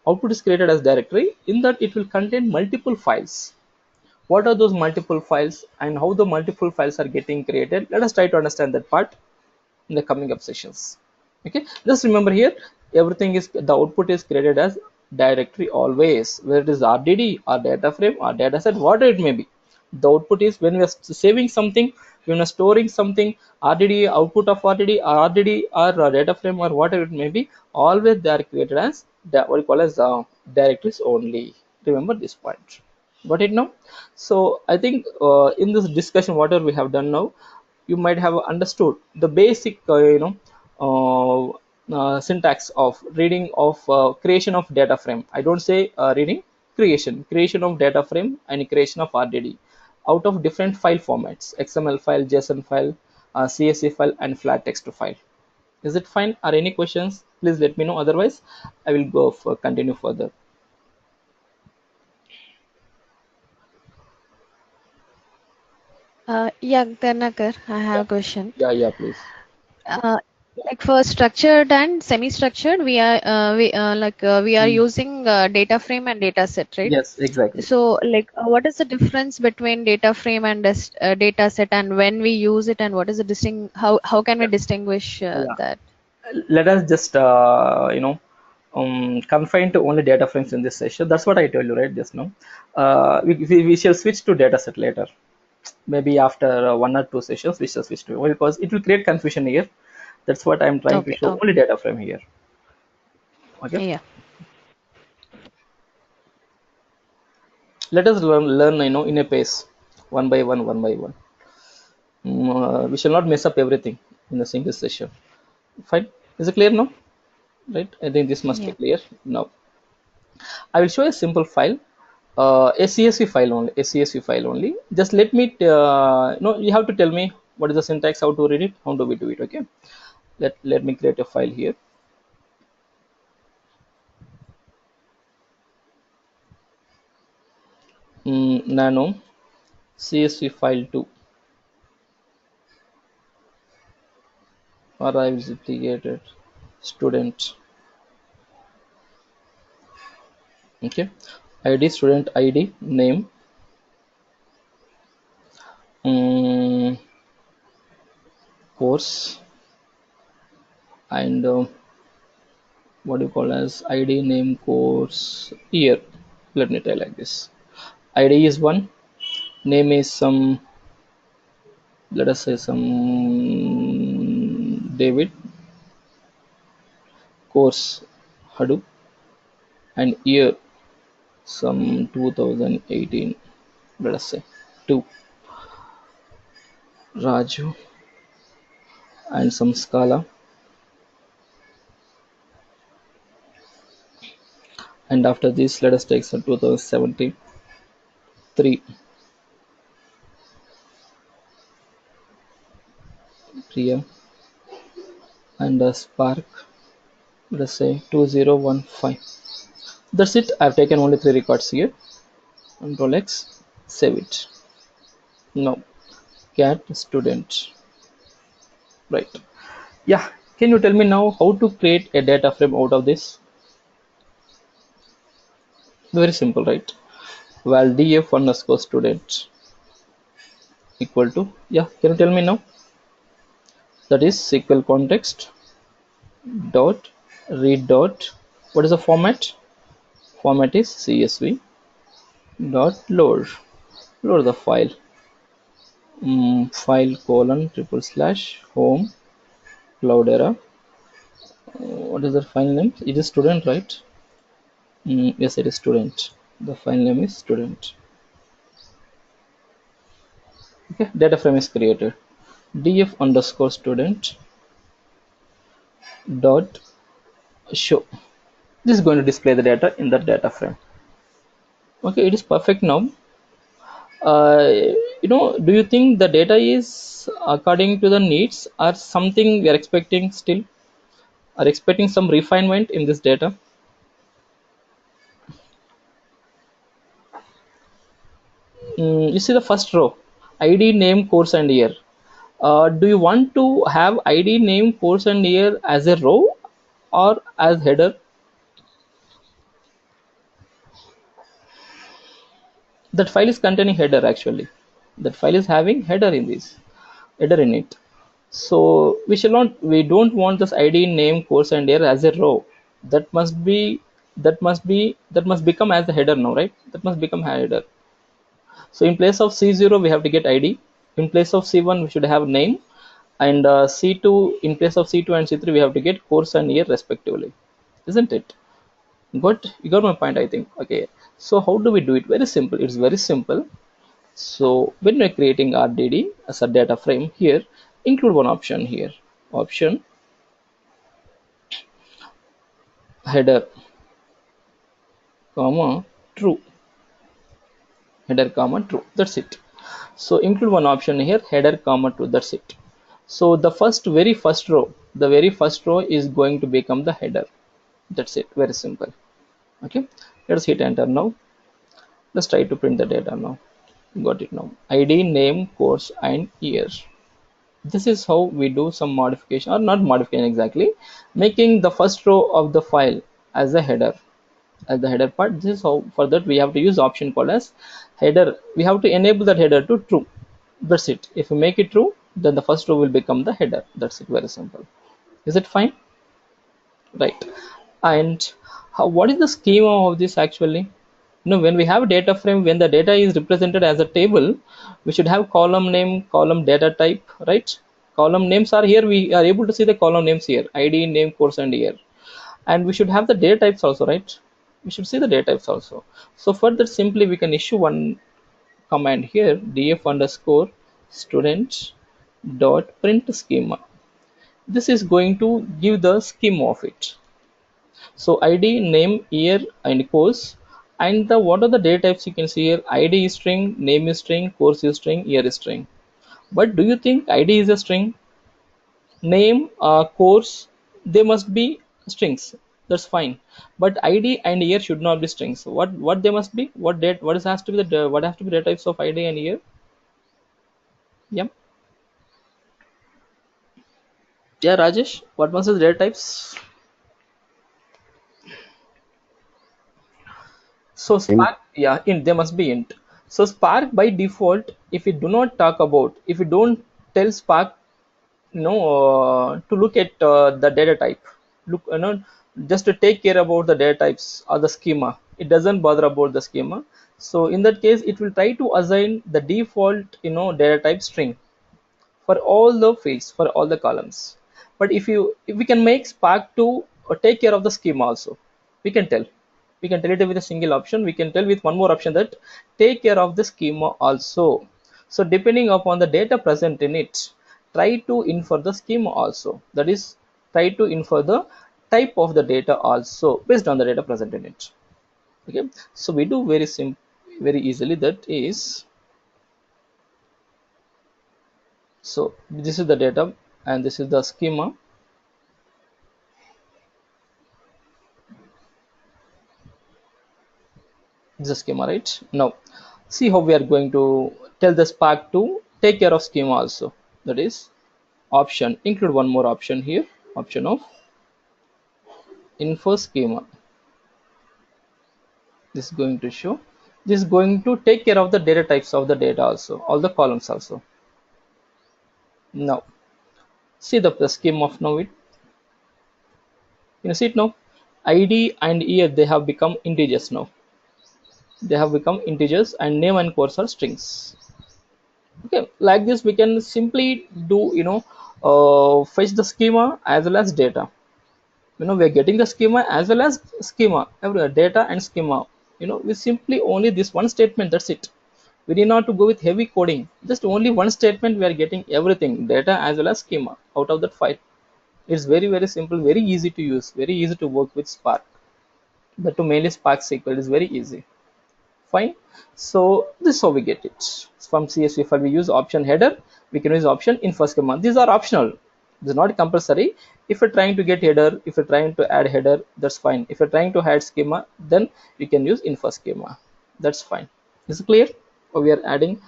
output is created as directory. In that it will contain multiple files. What are those multiple files and how the multiple files are getting created? Let us try to understand that part in the coming up sessions. Okay, just remember here, everything is, the output is created as directory always, whether it is RDD or data frame or data set, whatever it may be. The output is, when we are saving something, when we are storing something, RDD, output of RDD or data frame or whatever it may be, always they are created as what we call as directories only. Remember this point. Got it now? So I think in this discussion, whatever we have done now, you might have understood the basic syntax of reading of creation of data frame. I don't say reading, creation of data frame and creation of RDD out of different file formats: XML file, JSON file, CSV file, and flat text file. Is it fine? Are any questions? Please let me know. Otherwise, I will go continue further. Yeah, Karnakar, I have a question. Yeah, please. Like for structured and semi-structured, we are using data frame and data set, right? Yes, exactly. So like what is the difference between data frame and data set, and when we use it, and what is the how can we distinguish that? Let us just confined to only data frames in this session. That's what I told you right just now. We shall switch to data set later. Maybe after 1 or 2 sessions we shall switch to it, because it will create confusion here. That's what I'm trying to Okay. show, Okay. only data frame here. Okay, Yeah. let us learn in a pace, one by one, one by one. We shall not mess up everything in a single session. Fine, is it clear now? Right, I think this must be Yeah. clear now. I will show a simple file, a CSV file only, a CSV file only. Just let me you have to tell me what is the syntax, how to read it, how do we do it. Okay, let me create a file here. Nano CSV file 2 arrives integrated student. Okay, ID student ID name, course, and what do you call as ID name course year. Let me try like this. ID is one, name is some, let us say some David, course Hadoop, and year some 2018, let us say 2, Raju, and some Scala, and after this let us take some 2017, 3, Priya, and a Spark, let us say 2015. That's it. I've taken only 3 records here. Control X, save it. Now cat student, right? Yeah, can you tell me now how to create a data frame out of this? Very simple, right? Val df underscore student equal to, yeah, can you tell me now? That is SQL context dot read dot, what is the format? Format is CSV dot load the file, file colon triple slash home Cloudera. What is the file name? It is student, right? Yes, it is student. The file name is student. Okay, data frame is created. Df underscore student dot show. This is going to display the data in the data frame. Okay, it is perfect now. uh, do you think the data is according to the needs, or something we are expecting still, are expecting some refinement in this data? You see the first row, ID name course and year. Do you want to have ID name course and year as a row or as header? That file is containing header actually. That file is having header in this, header in it. So we don't want this ID name course and year as a row. That must be, that must become as a header now, right? That must become header. So in place of C0 we have to get ID, in place of C1 we should have name, and C2, in place of C2 and C3 we have to get course and year respectively, isn't it? You got my point, I think. Okay, so how do we do it? Very simple, it's very simple. So when we're creating RDD as a data frame here, include one option here, option header comma true, header comma true, that's it. So include one option here, header comma true, that's it. So the very first row, the very first row is going to become the header. That's it, very simple. Okay, let's hit enter now. Let's try to print the data now. Got it now. ID name course and year. This is how we do some modification, or not modification exactly, making the first row of the file as a header, as the header part. This is how, for that we have to use option called as header. We have to enable that header to true. That's it. If we make it true, then the first row will become the header. That's it, very simple. Is it fine? Right. And what is the schema of this actually? When we have data frame, when the data is represented as a table, we should have column name, column data type, right? Column names are here, we are able to see the column names here, id, name, course, and year. And we should have the data types also, right? We should see the data types also. So for that, simply we can issue one command here, df underscore student dot print schema. This is going to give the schema of it. So id, name, year, and course. And the what are the data types you can see here? id is string, name is string, course is string, year is string. But do you think id is a string? Name, course, they must be strings. That's fine. But id and year should not be strings. What they must be? What has to be the what have to be data types of id and year? Yeah. Yeah, Rajesh. What must be the data types? So In Spark, yeah, int, they must be int. So Spark by default, if we do not talk about, if we don't tell Spark, to look at the data type, look, just to take care about the data types or the schema, it doesn't bother about the schema. So in that case, it will try to assign the default, data type string for all the fields, for all the columns. But if we can make Spark to take care of the schema also, we can tell, it with a single option. We can tell with one more option that take care of the schema also. So depending upon the data present in it, try to infer the schema also, that is, try to infer the type of the data also based on the data present in it. Okay, so we do very simple, very easily, that is, so this is the data and this is the schema. This is schema, right? Now see how we are going to tell the Spark to take care of schema also. That is, option, include one more option here, option of info schema. This is going to show, this is going to take care of the data types of the data also, all the columns also. Now see the schema of now it, see it now, id and year, they have become integers now. They have become integers, and name and course are strings. Okay, like this we can simply do, fetch the schema as well as data. We are getting the schema as well as schema, every data and schema. We simply only this one statement, that's it. We need not to go with heavy coding, just only one statement, we are getting everything, data as well as schema out of that file. It's very very simple, very easy to use, very easy to work with Spark. But to mainly Spark SQL is very easy. Fine. So this is how we get it from CSV file. We use option header, we can use option info schema. These are optional, this is not compulsory. If you're trying to get header, if you're trying to add header, that's fine. If you're trying to add schema, then you can use info schema, that's fine. Is it clear? We are adding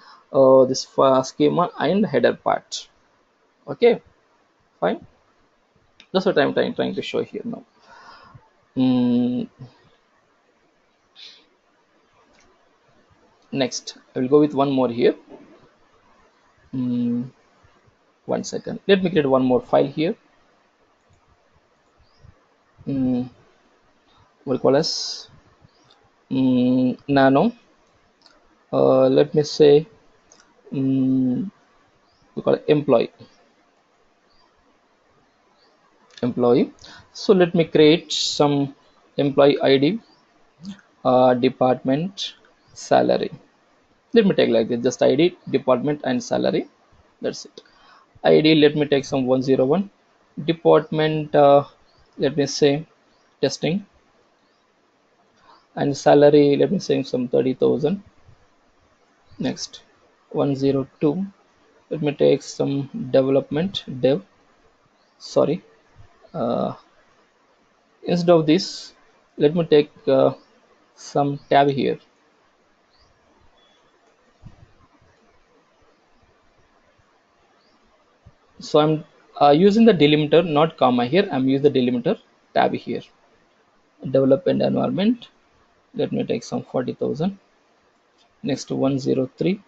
this schema and header part. Okay, fine. That's what I'm trying to show here now. Next I will go with one more here. 1 second, let me create one more file here. We'll call as nano, let me say, we call it employee. So let me create some employee id, department, salary. Let me take like this, just id, department, and salary, that's it. id, let me take some 101, department, let me say testing, and salary, let me say some 30,000. Next 102, let me take some development, dev, sorry, instead of this, let me take some tab here. So I'm using the delimiter, not comma here, I'm using the delimiter tab here. Development environment, let me take some 40,000. Next 103,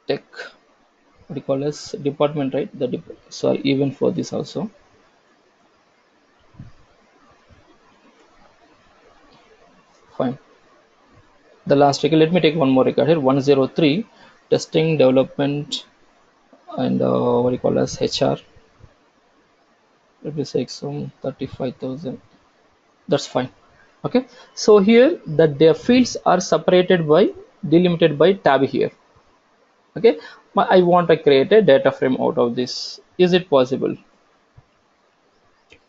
tech, what you call as department, right? Sorry, even for this also. Fine. The last record, let me take one more record here. 103 testing development and what do you call as HR. Let me say some 35,000. That's fine. Okay. So here the fields are separated by delimited by tab here. Okay. I want to create a data frame out of this. Is it possible?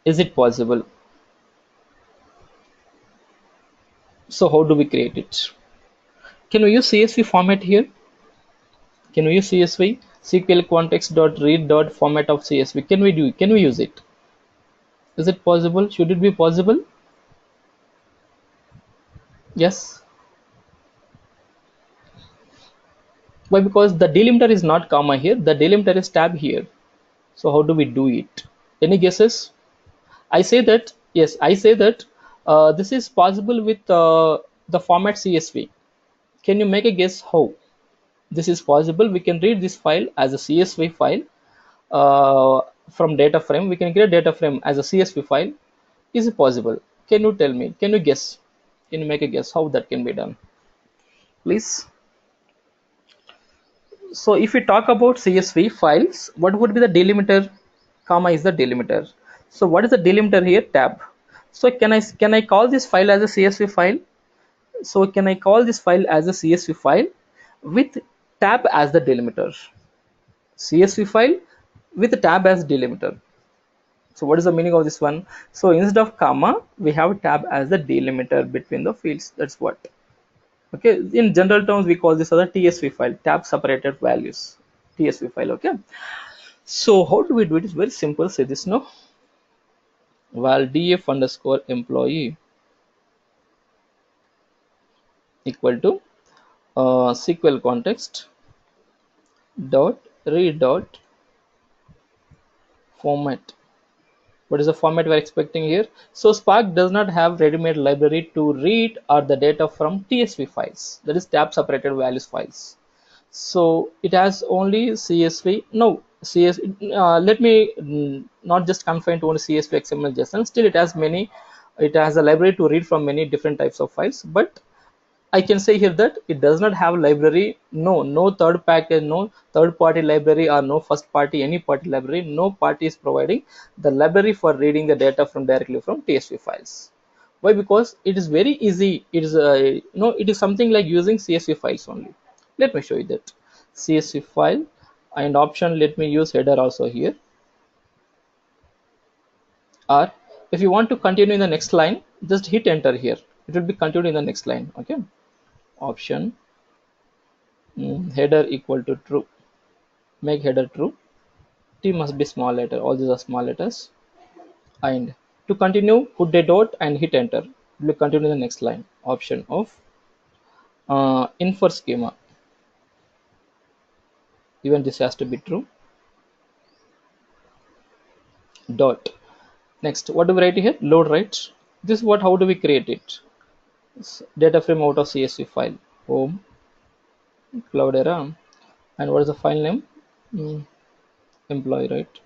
Is it possible? So how do we create it? Can we use CSV format here? Can we use CSV? SQL context dot read dot format of CSV. Can we do? Can we use it? Is it possible? Should it be possible? Yes. Why? Because the delimiter is not comma here. The delimiter is tab here. So how do we do it? Any guesses? I say that yes. I say that this is possible with the format CSV. Can you make a guess how this is possible? We can read this file as a CSV file from data frame. We can create data frame as a CSV file. Is it possible? Can you tell me? Can you guess? Can you make a guess how that can be done? Please. So if we talk about CSV files, what would be the delimiter? Comma is the delimiter. So what is the delimiter here? Tab. So can I call this file as a CSV file? So can I call this file as a CSV file with tab as the delimiter? CSV file with tab as delimiter. So what is the meaning of this one? So instead of comma, we have tab as the delimiter between the fields. That's what. Okay, in general terms we call this as a TSV file, tab separated values, TSV file. Okay, so how do we do it? It's very simple. Say this now, val df underscore employee equal to SQL context dot read dot format. What is the format we're expecting here? So Spark does not have ready-made library to read or the data from TSV files, that is tab separated values files. So it has only CSV. No, let me not just confine to only CSV, XML, JSON. Still, it has many. It has a library to read from many different types of files. But I can say here that it does not have library. No third package, no third-party library, or no first-party any party library. No party is providing the library for reading the data from directly from TSV files. Why? Because it is very easy. It is it is something like using CSV files only. Let me show you that CSV file and option. Let me use header also here. Or if you want to continue in the next line, just hit enter here. It will be continued in the next line. Okay. Option header equal to true. Make header true. T must be small letter. All these are small letters. And to continue, put a dot and hit enter. It will continue in the next line. Option of infer schema. Even this has to be true. Dot. Next, what do we write here? Load, right? This is what. How do we create it? Data frame out of CSV file. Home, Cloudera, and what is the file name? Employee, right?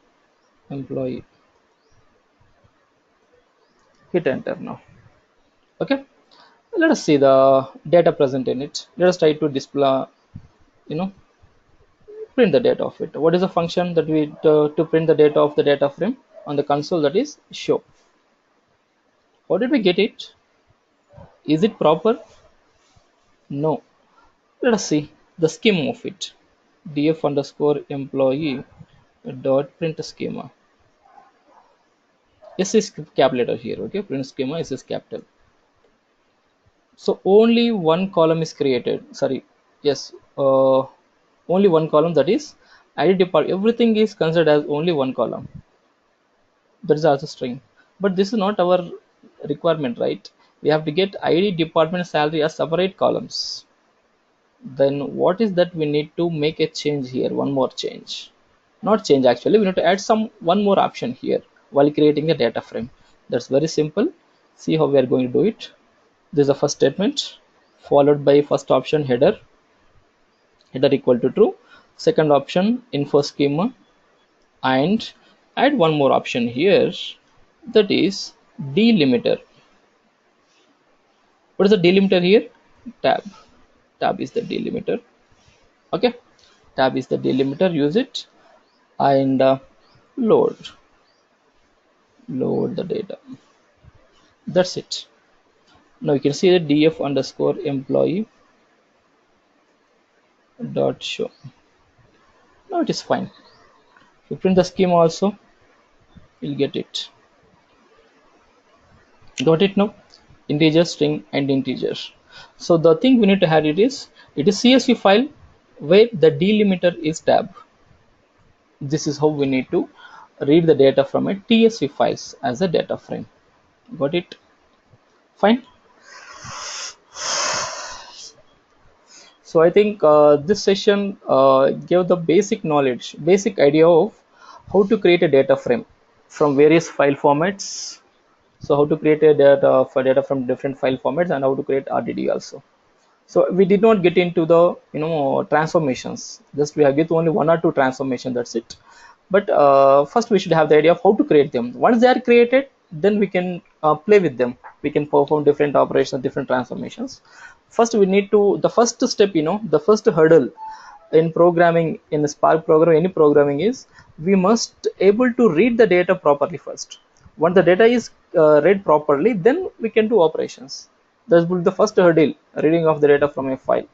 Employee. Hit enter now. Okay. Let us see the data present in it. Let us try to display, print the data of it. What is the function that we to print the data of the data frame on the console? That is show. How did we get it? Is it proper? No. Let us see the schema of it. df underscore employee dot print schema. S is capital letter here. Okay, print schema is capital. So only one column is created. Sorry, yes, only one column, that is ID department. Everything is considered as only one column. That is also string. But this is not our requirement, right? We have to get ID, department, salary as separate columns. Then what is that we need to make a change here? One more change. Not change actually. We need to add one more option here while creating the data frame. That's very simple. See how we are going to do it. This is the first statement followed by first option header equal to true. second option info schema, and add one more option here, that is delimiter. What is the delimiter here? Tab is the delimiter. Okay, tab is the delimiter. Use it and load the data. That's it. Now you can see the df underscore employee dot show. Now it is fine. If you print the schema also, you'll get it. Got it now? Integer, string, and integer. So the thing we need to have it is CSV file where the delimiter is tab. This is how we need to read the data from a TSV files as a data frame. Got it? Fine. So I think this session gave the basic knowledge, basic idea of how to create a data frame from various file formats. So how to create a data from different file formats, and how to create RDD also. So we did not get into the transformations. Just we have get only one or two transformation. That's it. But first we should have the idea of how to create them. Once they are created, then we can play with them. We can perform different operations, different transformations. First we need to, the first step, the first hurdle in programming, in the Spark program, any programming, is we must able to read the data properly first. Once the data is read properly, then we can do operations. That will be the first hurdle, reading of the data from a file.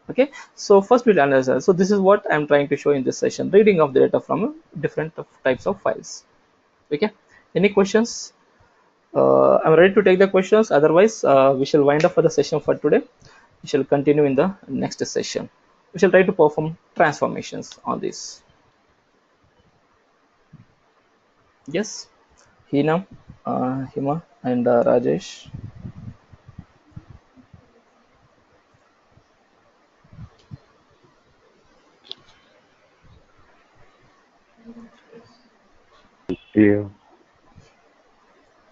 Okay, so first we'll analyze. So this is what I'm trying to show in this session, reading of the data from different types of files. Okay, any questions? I'm ready to take the questions. Otherwise, we shall wind up for the session for today. We shall continue in the next session. We shall try to perform transformations on this. Yes, Hina, Hima, and Rajesh. Clear.